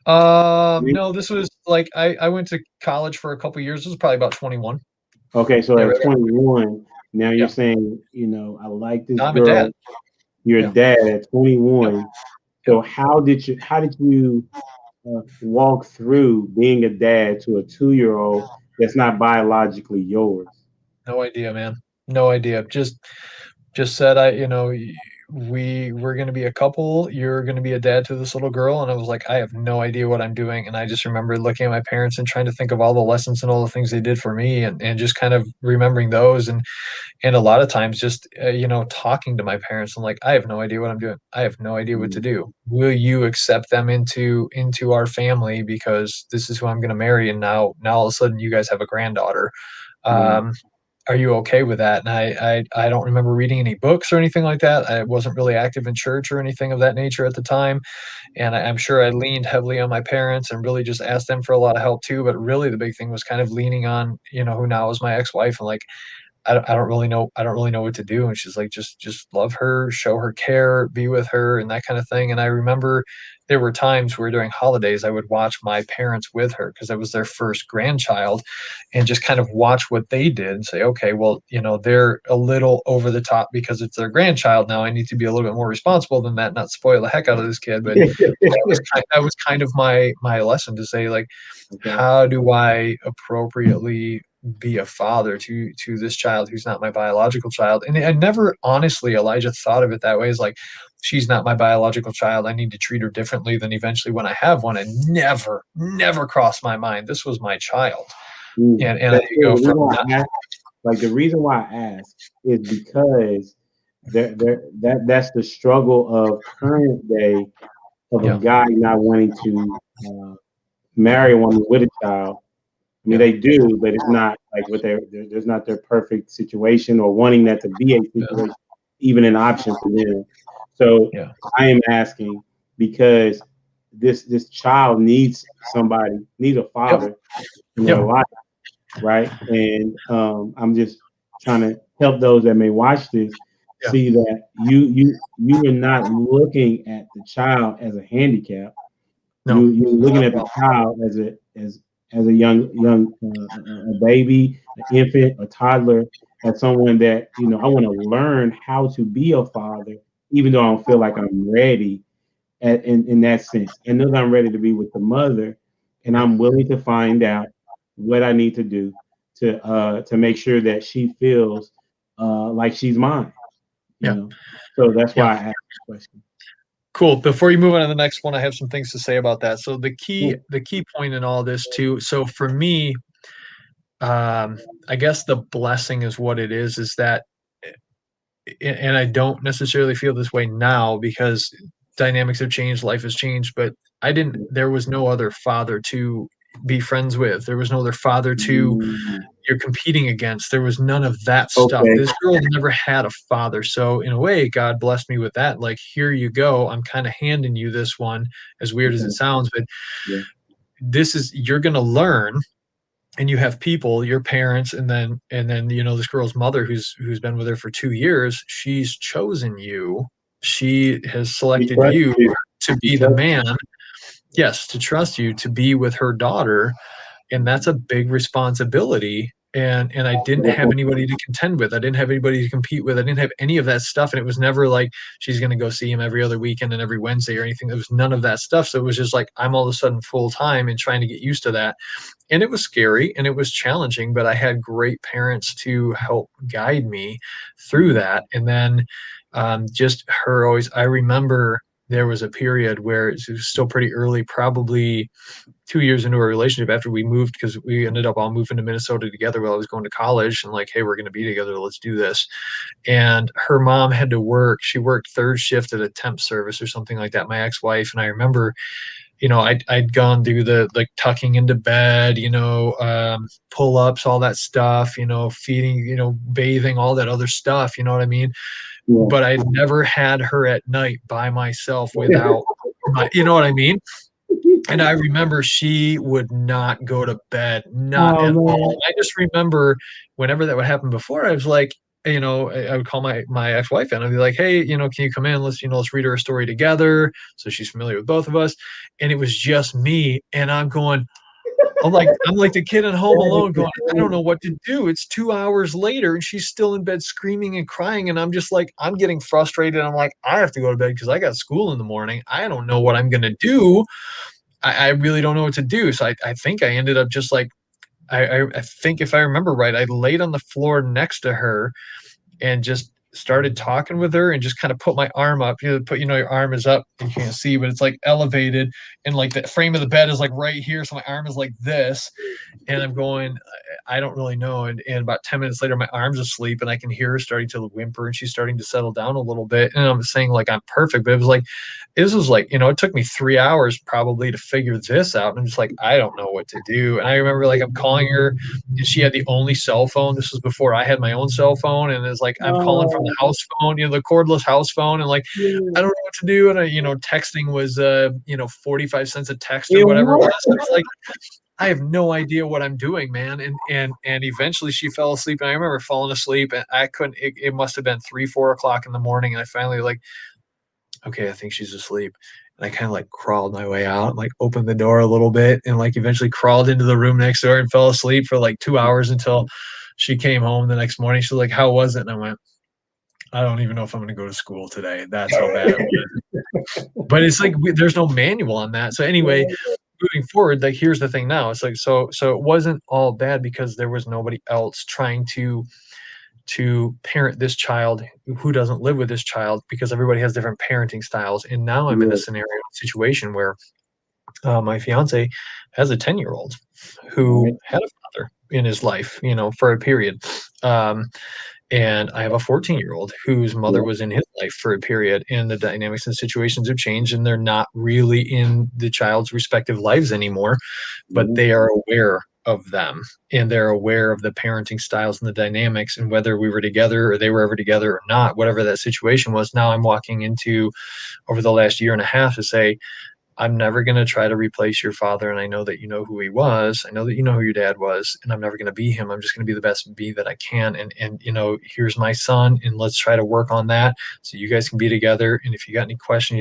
No, this was like I went to college for a couple of years. This was probably about 21. Okay, so at 21, now you're saying, I like this I'm girl. a dad. You're a dad at 21. So how did you walk through being a dad to a 2-year-old that's not biologically yours? No idea, man. No idea. Just said we're going to be a couple. You're going to be a dad to this little girl. And I was like, I have no idea what I'm doing. And I just remember looking at my parents and trying to think of all the lessons and all the things they did for me, and just kind of remembering those. And a lot of times just, talking to my parents, I'm like, I have no idea what I'm doing. I have no idea what to do. Will you accept them into our family? Because this is who I'm going to marry. And now all of a sudden you guys have a granddaughter. Are you okay with that? And I don't remember reading any books or anything like that. I wasn't really active in church or anything of that nature at the time. And I'm sure I leaned heavily on my parents and really just asked them for a lot of help too. But really the big thing was kind of leaning on, who now is my ex-wife, and like, I don't really know what to do. And she's like, just love her, show her care, be with her, and that kind of thing. And I remember there were times where during holidays I would watch my parents with her because it was their first grandchild, and just kind of watch what they did and say, okay, well, they're a little over the top because it's their grandchild. Now I need to be a little bit more responsible than that, not spoil the heck out of this kid. But that was kind of my lesson to say, like, how do I appropriately be a father to this child who's not my biological child? And I never, honestly, Elijah, thought of it that way. As like, she's not my biological child, I need to treat her differently than eventually when I have one. It never crossed my mind. This was my child. And I go from that. Like, the reason why I ask is because that's the struggle of current day of a guy not wanting to marry a woman with a child. I mean, they do, but it's not like there's not their perfect situation, or wanting that to be a situation, even an option for them. So Yeah. I am asking because this child needs somebody, needs a father in their Yep. life, right? And I'm just trying to help those that may watch this Yeah. see that you are not looking at the child as a handicap. No. You're looking at the child as a young a baby, an infant, a toddler, as someone that I want to learn how to be a father, even though I don't feel like I'm ready in that sense. I know that I'm ready to be with the mother, and I'm willing to find out what I need to do to make sure that she feels like she's mine. You Yeah. know, so that's Yeah. why I asked the question. Cool. Before you move on to the next one, I have some things to say about that. So Cool. the key point in all this too. So for me, I guess the blessing is what it is that, and I don't necessarily feel this way now because dynamics have changed, life has changed, but there was no other father to be friends with. There was no other father to you're competing against. There was none of that stuff. Okay. This girl never had a father. So in a way, God blessed me with that. Like, here you go. I'm kind of handing you this one, as weird as it sounds, but Yeah. you're going to learn, and you have people, your parents, and then this girl's mother who's been with her for 2 years. She's chosen you. She has He selected trusts you you. to He be the trusts man. Yes, to trust you to be with her daughter, and that's a big responsibility. And I didn't have you. anybody to contend with. I didn't have anybody to compete with. I didn't have any of that stuff. And it was never like she's going to go see him every other weekend and every Wednesday or anything. There was none of that stuff. So it was just like I'm all of a sudden full time and trying to get used to that. And it was scary and it was challenging, but I had great parents to help guide me through that. And then just her always, I remember there was a period where it was still pretty early, probably 2 years into a relationship after we moved, because we ended up all moving to Minnesota together while I was going to college, and like, hey, we're going to be together. Let's do this. And her mom had to work. She worked third shift at a temp service or something like that, my ex-wife. And I remember, I'd gone through the like tucking into bed, pull-ups, all that stuff, feeding, bathing, all that other stuff. You know what I mean? Yeah. But I'd never had her at night by myself without you know what I mean? And I remember she would not go to bed, not Oh at man. all. I just remember whenever that would happen before, I was like, I would call my ex-wife and I'd be like, hey, can you come in? Let's read her a story together. So she's familiar with both of us. And it was just me. And I'm like the kid in Home Alone going, I don't know what to do. It's 2 hours later and she's still in bed screaming and crying. And I'm just like, I'm getting frustrated. I'm like, I have to go to bed because I got school in the morning. I don't know what I'm going to do. I really don't know what to do. So I think I ended up just like, I think if I remember right, I laid on the floor next to her and just started talking with her and just kind of put my arm up. Your arm is up, you can't see, but it's like elevated, and like the frame of the bed is like right here. So my arm is like this, and I'm going, I don't really know. And about 10 minutes later, my arm's asleep and I can hear her starting to whimper and she's starting to settle down a little bit. And I'm saying like, I'm perfect, but this was like, it took me 3 hours probably to figure this out. And I'm just like, I don't know what to do. And I remember like, I'm calling her and she had the only cell phone. This was before I had my own cell phone. And it's like, I'm calling from the house phone, the cordless house phone. And like, I don't know what to do. And texting was, 45 cents a text or whatever it was. It's like, I have no idea what I'm doing, man. And eventually she fell asleep. And I remember falling asleep and I couldn't, it must have been 3-4 o'clock in the morning. And I finally like, okay, I think she's asleep. And I kind of like crawled my way out, like opened the door a little bit and like eventually crawled into the room next door and fell asleep for like 2 hours until she came home the next morning. She's like, how was it? And I went, I don't even know if I'm going to go to school today. That's how bad it was. But it's like, there's no manual on that. So anyway, moving forward, like here's the thing now. It's like, so it wasn't all bad because there was nobody else trying to parent this child who doesn't live with this child, because everybody has different parenting styles. And now I'm in a situation where my fiance has a 10-year-old who had a father in his life, for a period. And I have a 14-year-old whose mother was in his life for a period, and the dynamics and situations have changed, and they're not really in the child's respective lives anymore, but they are aware of them, and they're aware of the parenting styles and the dynamics, and whether we were together or they were ever together or not, whatever that situation was. Now I'm walking into, over the last year and a half, to say, I'm never going to try to replace your father. And I know that you know who he was. I know that you know who your dad was, and I'm never going to be him. I'm just going to be the best be that I can. And, here's my son, and let's try to work on that so you guys can be together. And if you got any question,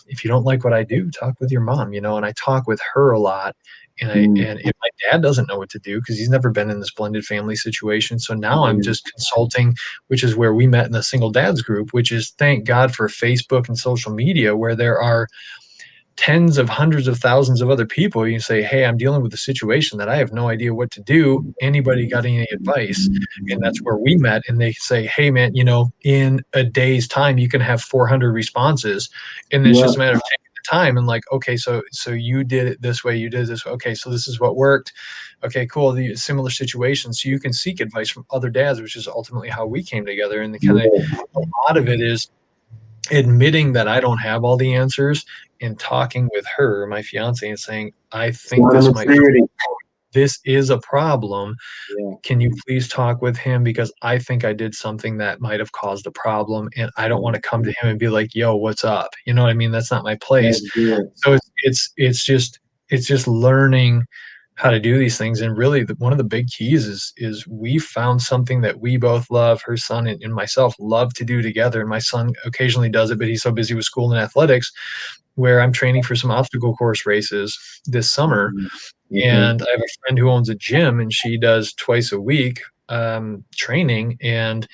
if you don't like what I do, talk with your mom, and I talk with her a lot. And if my dad doesn't know what to do, because he's never been in this blended family situation. So now I'm just consulting, which is where we met in the single dads group, which is, thank God for Facebook and social media, where there are tens of hundreds of thousands of other people. You say, hey, I'm dealing with a situation that I have no idea what to do. Anybody got any advice? And that's where we met. And they say, hey, man, in a day's time, you can have 400 responses. And it's just a matter of taking the time and like, okay, so you did it this way, you did this way. Okay, so this is what worked. Okay, cool. The similar situations. So you can seek advice from other dads, which is ultimately how we came together. And the kind of a lot of it is admitting that I don't have all the answers and talking with her, my fiance, and saying, I think this is a problem. Yeah. Can you please talk with him? Because I think I did something that might have caused a problem, and I don't want to come to him and be like, yo, what's up? You know what I mean? That's not my place. So it's just learning how to do these things. And really one of the big keys is we found something that we both love, her son and myself love to do together. And my son occasionally does it, but he's so busy with school and athletics, where I'm training for some obstacle course races this summer. And I have a friend who owns a gym, and she does twice a week training. And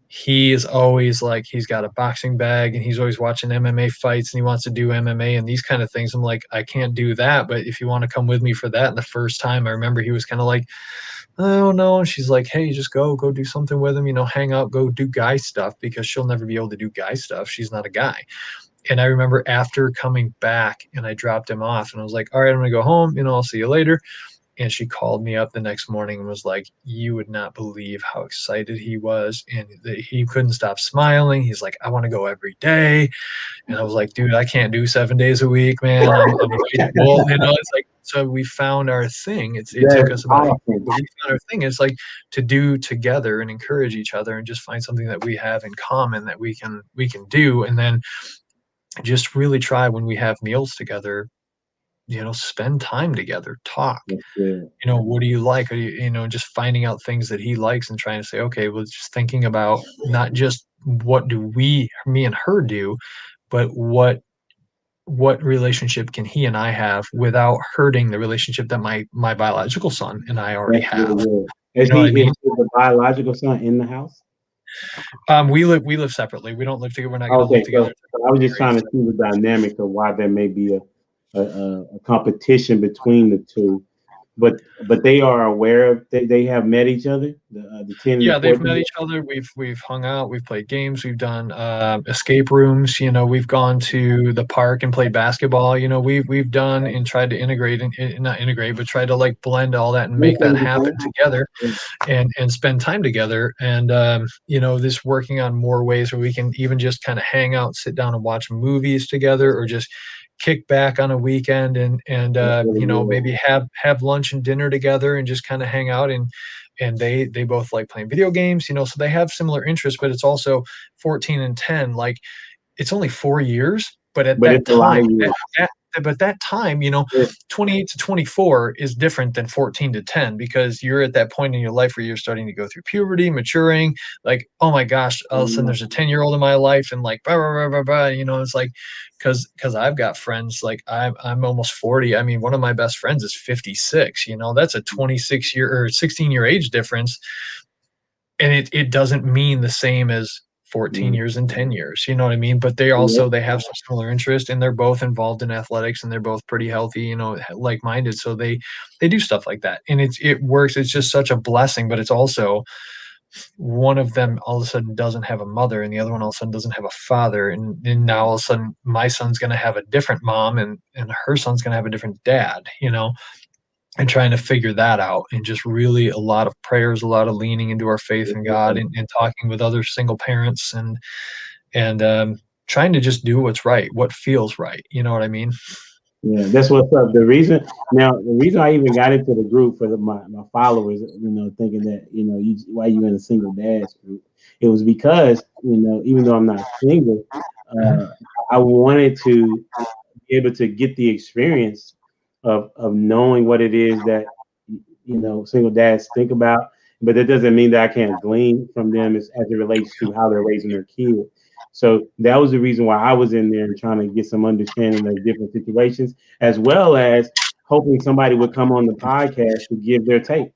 he is always like, he's got a boxing bag and he's always watching MMA fights and he wants to do MMA and these kind of things. I'm like, I can't do that, but if you want to come with me for that. And the first time I remember he was kind of like, oh no. And she's like, hey, just go do something with him, hang out, go do guy stuff, because she'll never be able to do guy stuff. She's not a guy. And I remember after coming back and I dropped him off and I was like, all right, I'm going to go home, I'll see you later. And she called me up the next morning and was like, you would not believe how excited he was. And he couldn't stop smiling. He's like, I want to go every day. And I was like, dude, I can't do 7 days a week, man. I'm it's like, so we found our thing. It took us about, we found our thing. It's like to do together and encourage each other and just find something that we have in common that we can do. And then just really try, when we have meals together, spend time together, talk. What do you like? Just finding out things that he likes and trying to say, okay, well, just thinking about not just what do me and her do, but what relationship can he and I have without hurting the relationship that my biological son and I already have. Is the biological son in the house? We live separately. We don't live together. We're not going to live together. So I was just trying to see the dynamics of why there may be a competition between the two, but they are aware of they have met each other. The 10. Yeah, they've met each other. We've hung out. We've played games. We've done escape rooms. We've gone to the park and played basketball. We've done and tried to integrate and not integrate, but try to like blend all that and make that happen together, and spend time together. And this working on more ways where we can even just kind of hang out, sit down and watch movies together, or just kick back on a weekend and maybe have lunch and dinner together and just kind of hang out. And they both like playing video games, so they have similar interests, but it's also 14 and 10. Like, it's only 4 years, but at that time, 28 to 24 is different than 14 to 10, because you're at that point in your life where you're starting to go through puberty, maturing, like, oh my gosh, all of a sudden there's a 10-year-old in my life, and like, blah, blah, blah, blah, blah, it's like, because I've got friends, like I'm almost 40. I mean, one of my best friends is 56, that's a 26-year or 16-year age difference. And it doesn't mean the same as 14 years and 10 years, you know what I mean? But they have some similar interest, and they're both involved in athletics, and they're both pretty healthy, like-minded. So they do stuff like that, and it works. It's just such a blessing, but it's also one of them all of a sudden doesn't have a mother, and the other one all of a sudden doesn't have a father. And now all of a sudden my son's going to have a different mom, and her son's going to have a different dad, and trying to figure that out. And just really a lot of prayers, a lot of leaning into our faith in God, and talking with other single parents, and trying to just do what's right, what feels right. You know what I mean? Yeah, that's what's up. The reason I even got into the group for my followers, thinking that, why you in a single dads group, it was because, even though I'm not single, Mhm. uh, I wanted to be able to get the experience of knowing what it is that, single dads think about. But that doesn't mean that I can't glean from them as it relates to how they're raising their kid. So that was the reason why I was in there and trying to get some understanding of different situations, as well as hoping somebody would come on the podcast to give their take,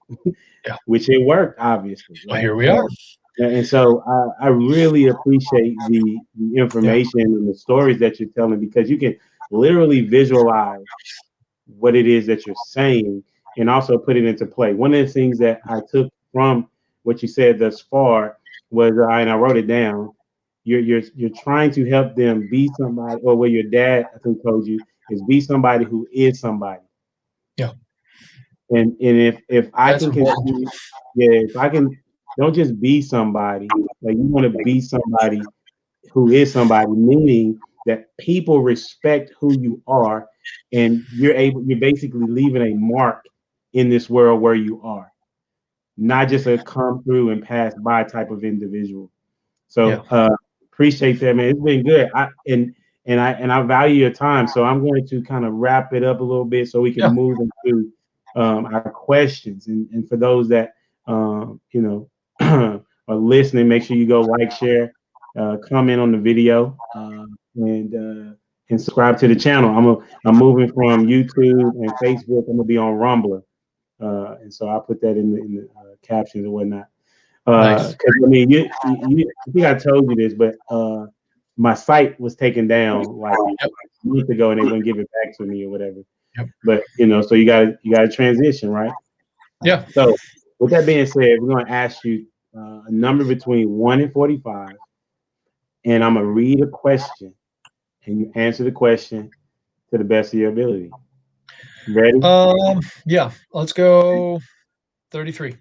Yeah. which it worked, obviously, Well, right? here we are. And so I really appreciate the Yeah. information and the stories that you're telling, because you can literally visualize what it is that you're saying and also put it into play. One of the things that I took from what you said thus far was, and I wrote it down. You're trying to help them be somebody, or what your dad I think told you is be somebody who is somebody. Yeah. And if I That's can important. continue, yeah, if I can, don't just be somebody. Like, you want to be somebody who is somebody, meaning that people respect who you are, and you're basically leaving a mark in this world where you are, not just a come through and pass by type of individual. Yeah. So appreciate that, man. It's been good. I value your time. So I'm going to kind of wrap it up a little bit so we can Yeah. move into our questions. And for those that are listening, make sure you go like, share, comment on the video, and subscribe to the channel. I'm moving from YouTube and Facebook. I'm gonna be on Rumble, and so I'll put that in the captions and whatnot. Nice. Because I mean, I think I told you this, but my site was taken down like Yep. a month ago, and they wouldn't give it back to me or whatever. Yep. But so you got to transition, right? Yeah. So with that being said, we're going to ask you a number between 1 and 45, and I'm gonna read a question, and you answer the question to the best of your ability. Ready? Yeah. Let's go 33.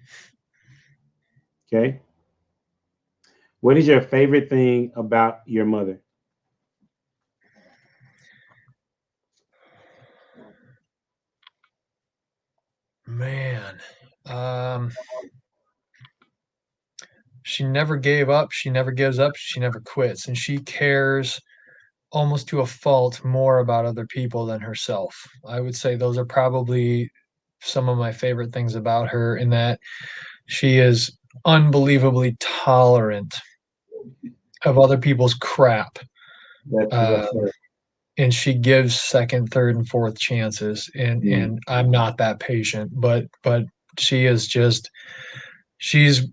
Okay. What is your favorite thing about your mother? Man. Um, she never gave up. She never gives up. She never quits. And she cares almost to a fault more about other people than herself. I would say those are probably some of my favorite things about her, in that she is unbelievably tolerant of other people's crap. That's Uh, what's up. and she gives second, third, and fourth chances. Mm. And I'm not that patient, but she is just she's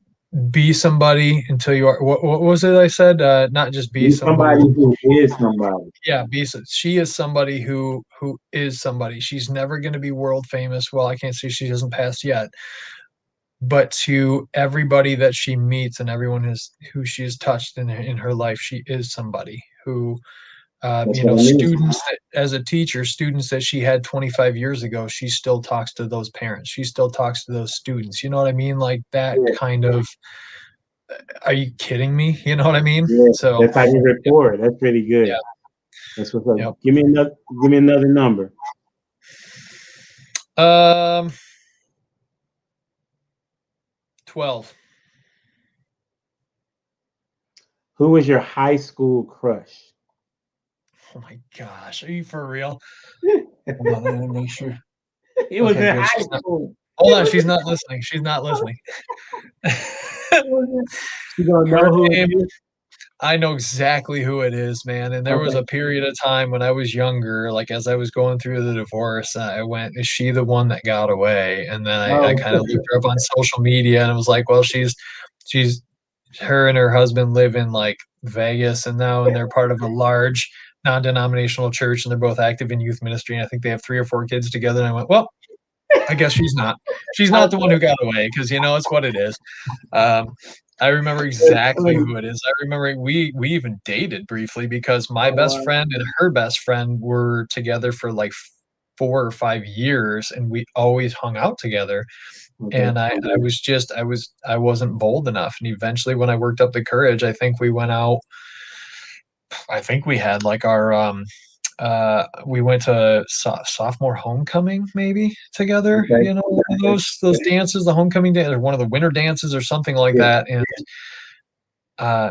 be somebody until you are. What was it I said? Not just be Be somebody. somebody who is somebody. Yeah, she is somebody who is somebody. She's never going to be world famous. Well, I can't say she hasn't passed yet, but to everybody that she meets and everyone who she has touched in her life, she is somebody who, That's what I mean. as a teacher, students that she had 25 years ago, she still talks to those parents. She still talks to those students. You know what I mean? Like that Yeah, kind of, are you kidding me? You know what I mean? yeah. So, That type of yep, rapport. That's pretty yeah, good. That's what's up. yep. Give me another number. Um, 12. Who was your high school crush? Oh my gosh, are you for real? It Hold on, I want to make sure. was Okay, in good. high She's not. school. Hold It on, was she's not listening. She's not listening. She gonna Her know who name, it is? I know exactly who it is, man. And there was Okay. a period of time when I was younger, like as I was going through the divorce, I went, "Is she the one that got away?" And then I Oh, kind of looked her up on social media, and it was like, well, she's her and her husband live in like Vegas, and they're part of a large non-denominational church, and they're both active in youth ministry. And I think they have 3 or 4 kids together. And I went, well, I guess she's not. She's not the one who got away, because it's what it is. Um, I remember exactly okay. who it is. I remember we even dated briefly, because my best Oh, friend and her best friend were together for like 4 or 5 years, and we always hung out together. okay. And I wasn't bold enough. And eventually, when I worked up the courage, I think we went out. I think we had like our we went to sophomore homecoming maybe together. Okay. You know, one of those dances, the homecoming dance, or one of the winter dances, or something like Yeah. that. And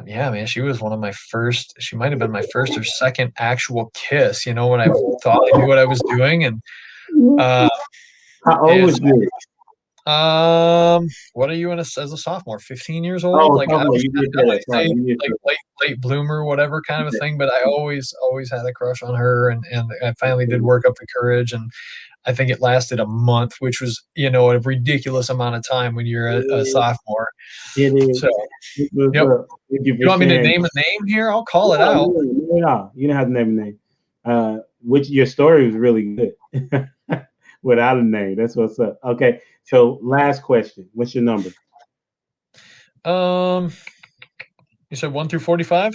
yeah, man, she was one of my first. She might have been my first or second actual kiss. You know, when I thought I knew what I was doing, and uh, How old was this? what are you as a sophomore? 15 years old? Oh, Like I sophomore. was, You did I say like that. Sorry. say You did like say late bloomer, whatever kind of a that. thing. But I always had a crush on her, and I finally did work up the courage, and I think it lasted a month, which was, you know, a ridiculous amount of time when you're a sophomore. It is. So, What's yep. up? Thank you You for want me to sharing. name a name here? I'll call it No, out. no, you don't have to name a name. Which your story was really good without a name. That's what's up. Okay, so last question. What's your number? You said 1 through 45?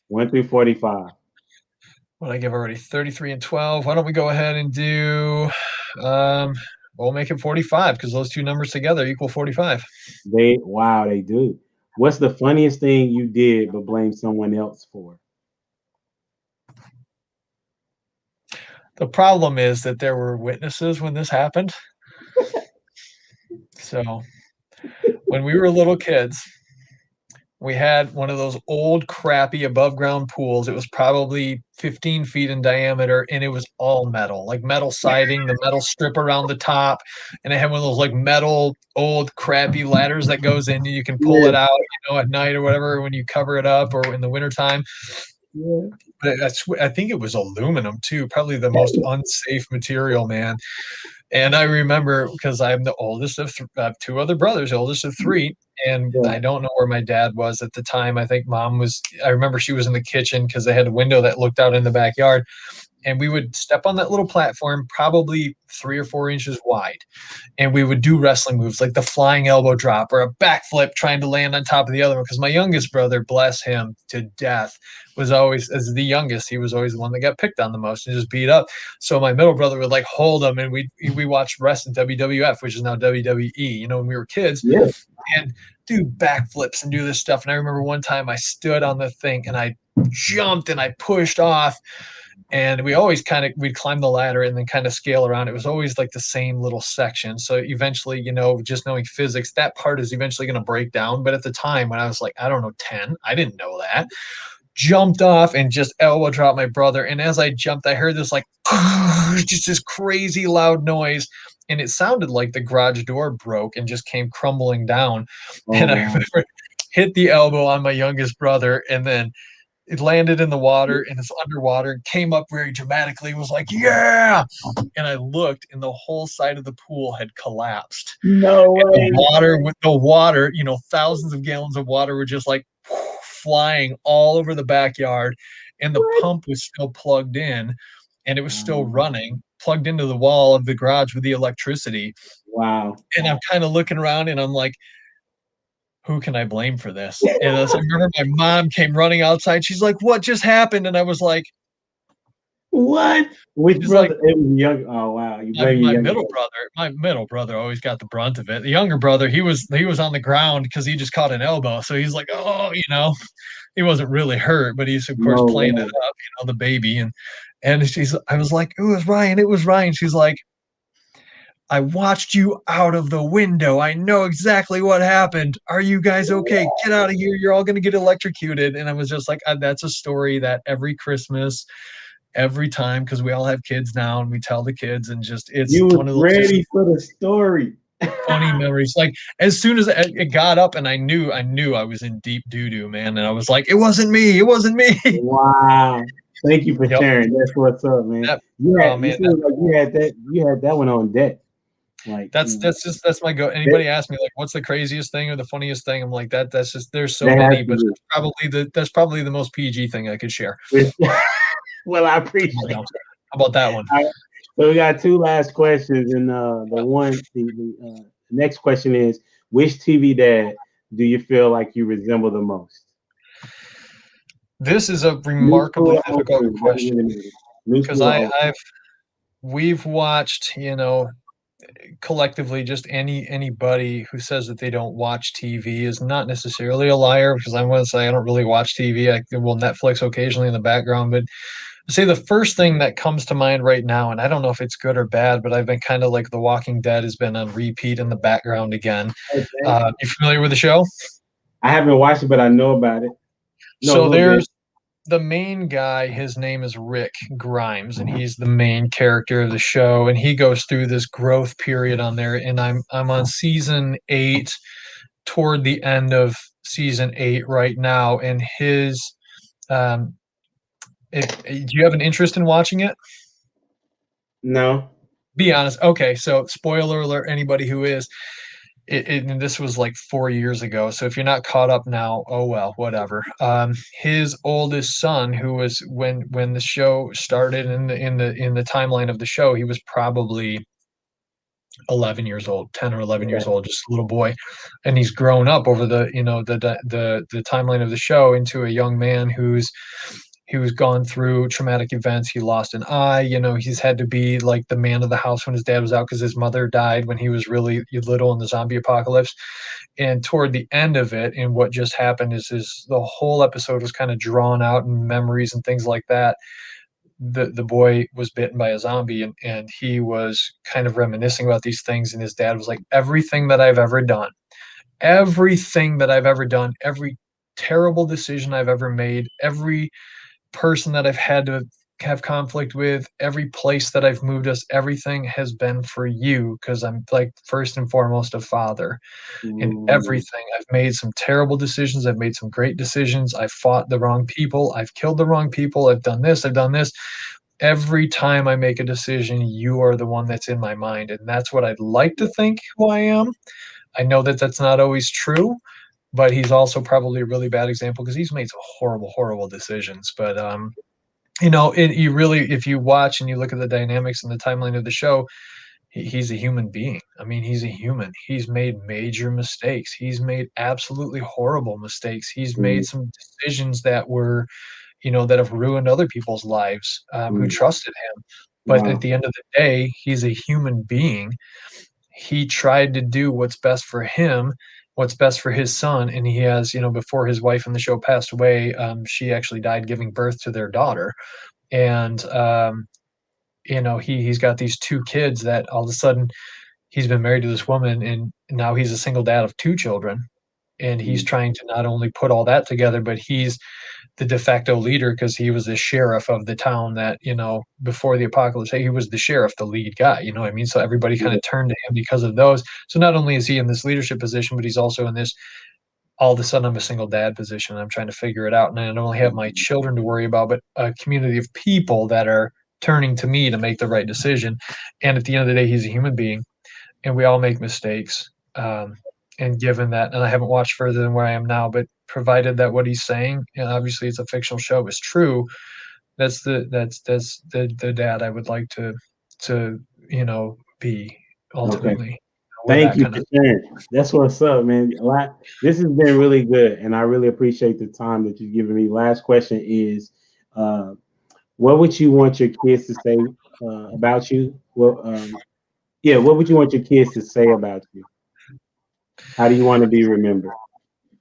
1 through 45. What did I give already? 33 and 12. Why don't we go ahead and do, um, we'll make it 45 because those two numbers together equal 45. They do. What's the funniest thing you did but blame someone else for? The problem is that there were witnesses when this happened. So when we were little kids, we had one of those old crappy above ground pools. It was probably 15 feet in diameter and it was all metal, like metal siding, the metal strip around the top. And it had one of those like metal old crappy ladders that goes in and you can pull Yeah, it out, you know, at night or whatever when you cover it up or in the wintertime. yeah. But I think it was aluminum too, probably the most unsafe material, man. And I remember because I'm the oldest of I have two other brothers, oldest of three, and Yeah. I don't know where my dad was at the time. I think mom was. I remember she was in the kitchen because they had a window that looked out in the backyard, and we would step on that little platform, probably 3 or 4 inches wide, and we would do wrestling moves like the flying elbow drop or a backflip trying to land on top of the other one. Because my youngest brother, bless him to death, was always, as the youngest, he was always the one that got picked on the most and just beat up. So my middle brother would like hold him, and we watched wrestling WWF, which is now WWE. You know, when we were kids, Yeah. and do backflips and do this stuff. And I remember one time I stood on the thing and I jumped and I pushed off, and we always we'd climb the ladder and then kind of scale around. It was always like the same little section. So eventually, you know, just knowing physics, that part is eventually going to break down. But at the time when I was like, I don't know, 10, I didn't know that. Jumped off and just elbow dropped my brother. And as I jumped, I heard this like just this crazy loud noise. And it sounded like the garage door broke and just came crumbling down. Oh And I wow. remember hit the elbow on my youngest brother, and then it landed in the water and it's underwater and came up very dramatically, was like, yeah. And I looked and the whole side of the pool had collapsed. No And way. the water, you know, thousands of gallons of water were just like flying all over the backyard. And the What? pump was still plugged in and it was still running, plugged into the wall of the garage with the electricity. Wow. And I'm kind of looking around and I'm like, who can I blame for this? And I remember my mom came running outside. She's like, what just happened? And I was like, What? Which she's like, brother? It was young. Oh wow. You my, blame your my younger middle brother. brother, my middle brother always got the brunt of it. The younger brother, he was on the ground because he just caught an elbow. So he's like, oh, you know, he wasn't really hurt, but he's of course No playing it way. up, you know, the baby. And I was like, it was Ryan. It was Ryan. She's like, I watched you out of the window. I know exactly what happened. Are you guys okay? Get out of here. You're all going to get electrocuted. And I was just like, that's a story that every Christmas, every time, because we all have kids now and we tell the kids, and just it's You was one of those just ready for the story. funny memories. Like as soon as it got up and I knew I was in deep doo doo, man. And I was like, it wasn't me. It wasn't me. Wow. Thank you for Yep. sharing. That's what's up, man. That, Yeah, oh you man, seem like you had that one on deck. Like, that's my go. that, Anybody ask me like, what's the craziest thing or the funniest thing? I'm like that's just there's so that has many, to but be. that's probably the most PG thing I could share. Well, I How appreciate about that it. one? How about that one? All right. So we got two last questions, and the next question is, which TV dad do you feel like you resemble the most? This is a New remarkably school, old difficult school. Doesn't question really matter. New because school, or old we've watched, you know, collectively, just anybody who says that they don't watch TV is not necessarily a liar, because I'm going to say I don't really watch TV. I will Netflix occasionally in the background, but I say the first thing that comes to mind right now, and I don't know if it's good or bad, but I've been kind of like The Walking Dead has been on repeat in the background again. Okay. You familiar with the show? I haven't watched it, but I know about it. No, a So little bit. there's the main guy, his name is Rick Grimes, and he's the main character of the show, and he goes through this growth period on there, and I'm on season 8, toward the end of season 8 right now, and his um do you have an interest in watching it? No. Be honest. Okay, so spoiler alert, anybody who is, and this was like 4 years ago. So if you're not caught up now, oh well, whatever. His oldest son, who was when the show started in the timeline of the show, he was probably 11 years old, 10 or 11 Okay. years old, just a little boy, and he's grown up over the timeline of the show into a young man who's gone through traumatic events. He lost an eye. He's had to be like the man of the house when his dad was out because his mother died when he was really little in the zombie apocalypse. And toward the end of it, and what just happened is the whole episode was kind of drawn out in memories and things like that. The boy was bitten by a zombie, and he was kind of reminiscing about these things, and his dad was like, everything that I've ever done, every terrible decision I've ever made, every person that I've had to have conflict with, every place that I've moved us, everything has been for you, because I'm like first and foremost a father. In Mm, everything, I've made some terrible decisions, I've made some great decisions, I've fought the wrong people, I've killed the wrong people, I've done this, I've done this. Every time I make a decision, you are the one that's in my mind, and that's what I'd like to think who I am. I know that that's not always true, but he's also probably a really bad example because he's made some horrible, horrible decisions. But you really, if you watch and you look at the dynamics and the timeline of the show, he's a human being. I mean, he's a human. He's made major mistakes. He's made absolutely horrible mistakes. He's mm, made some decisions that have ruined other people's lives, who mm. trusted him. But at Wow. the end of the day, he's a human being. He tried to do what's best for him, what's best for his son, and he has, before his wife in the show passed away, she actually died giving birth to their daughter, and he's got these two kids that all of a sudden he's been married to this woman, and now he's a single dad of two children, and he's Mm, trying to not only put all that together, but he's the de facto leader because he was the sheriff of the town that, before the apocalypse, he was the sheriff, the lead guy, you know what I mean? So everybody kind yeah. of turned to him because of those. So not only is he in this leadership position, but he's also in this, all of a sudden I'm a single dad position. I'm trying to figure it out. And I don't only have my children to worry about, but a community of people that are turning to me to make the right decision. And at the end of the day, he's a human being and we all make mistakes. And given that, and I haven't watched further than where I am now, but provided that what he's saying, and obviously it's a fictional show, is true, that's the dad I would like to be Okay. ultimately with Thank that you kind for of. sharing. That's what's up, man. A lot. This has been really good, and I really appreciate the time that you've given me. Last question is, uh, what would you want your kids to say about you? Well, yeah, what would you want your kids to say about you? How do you want to be remembered?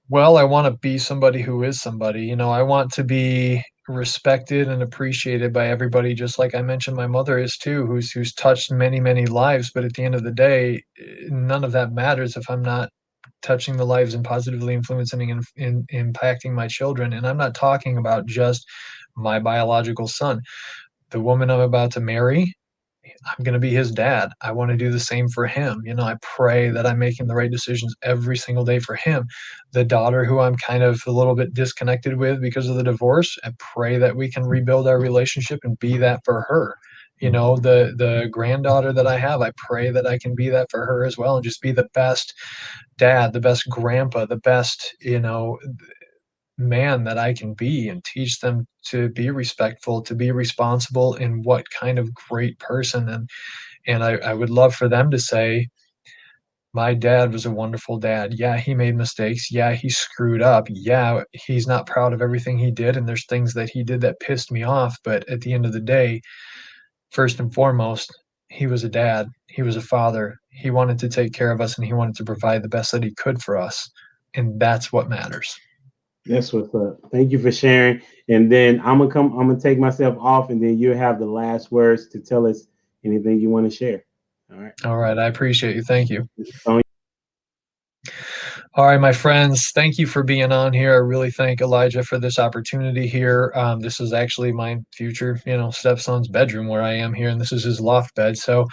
Well, I want to be somebody who is somebody. I want to be respected and appreciated by everybody, just like I mentioned my mother is too, who's touched many, many lives. But at the end of the day, none of that matters if I'm not touching the lives and positively influencing and impacting my children. And I'm not talking about just my biological son. The woman I'm about to marry, I'm going to be his dad. I want to do the same for him. I pray that I'm making the right decisions every single day for him. The daughter who I'm kind of a little bit disconnected with because of the divorce, I pray that we can rebuild our relationship and be that for her. The granddaughter that I have, I pray that I can be that for her as well and just be the best dad, the best grandpa, the best, man that I can be and teach them to be respectful, to be responsible, and what kind of great person. And I would love for them to say, my dad was a wonderful dad. Yeah, he made mistakes. Yeah, he screwed up. Yeah, he's not proud of everything he did. And there's things that he did that pissed me off. But at the end of the day, first and foremost, he was a dad, he was a father, he wanted to take care of us, and he wanted to provide the best that he could for us, and that's what matters. That's what's up. Thank you for sharing. And then I'm gonna take myself off, and then you'll have the last words to tell us anything you want to share. All right, I appreciate you. Thank you. On. All right, my friends, thank you for being on here. I really thank Elijah for this opportunity here. This is actually my future, stepson's bedroom where I am here, and this is his loft bed. So,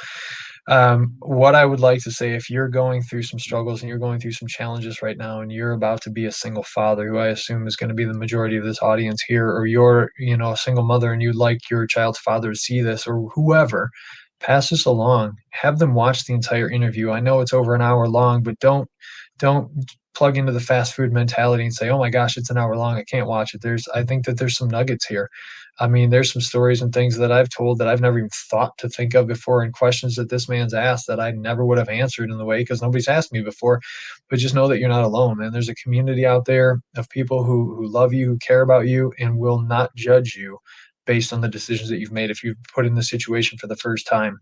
what I would like to say, if you're going through some struggles and you're going through some challenges right now, and you're about to be a single father, who I assume is going to be the majority of this audience here, or you're, a single mother and you'd like your child's father to see this, or whoever, pass this along. Have them watch the entire interview. I know it's over an hour long, but don't plug into the fast food mentality and say, oh my gosh, it's an hour long, I can't watch it. I think that there's some nuggets here. I mean, there's some stories and things that I've told that I've never even thought to think of before, and questions that this man's asked that I never would have answered in the way, because nobody's asked me before. But just know that you're not alone, man. There's a community out there of people who love you, who care about you, and will not judge you based on the decisions that you've made if you've put in the situation for the first time.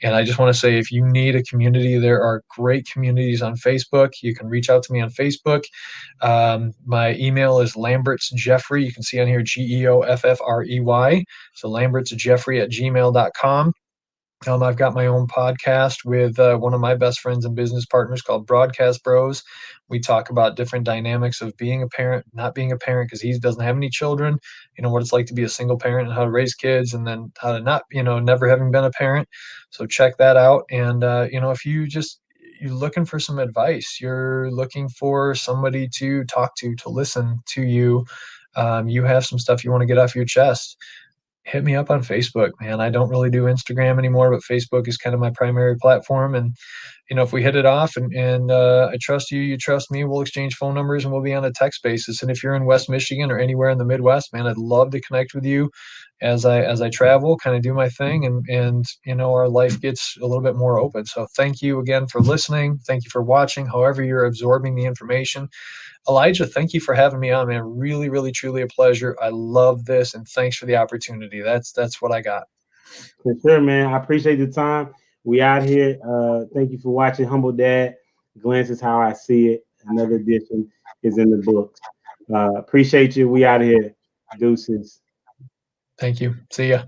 And I just want to say, if you need a community, there are great communities on Facebook. You can reach out to me on Facebook. My email is Lamberts Jeffrey. You can see on here GEOFFREY. So lambertsjeffrey@gmail.com. I've got my own podcast with one of my best friends and business partners called Broadcast Bros. We talk about different dynamics of being a parent, not being a parent, because he doesn't have any children, what it's like to be a single parent and how to raise kids, and then how to not, never having been a parent. So check that out. And, if you're looking for some advice, you're looking for somebody to talk to listen to you, you have some stuff you want to get off your chest, hit me up on Facebook, man. I don't really do Instagram anymore, but Facebook is kind of my primary platform. And, if we hit it off, and I trust you, you trust me, we'll exchange phone numbers and we'll be on a text basis. And if you're in West Michigan or anywhere in the Midwest, man, I'd love to connect with you as I travel, kind of do my thing, and our life gets a little bit more open. So thank you again for listening. Thank you for watching, however you're absorbing the information. Elijah, thank you for having me on, man. Really, really, truly a pleasure. I love this, and thanks for the opportunity. That's what I got. For sure, man. I appreciate the time. We out here. Thank you for watching Humble Dad. Glances How I See It. Another edition is in the books. Appreciate you. We out here. Deuces. Thank you. See ya.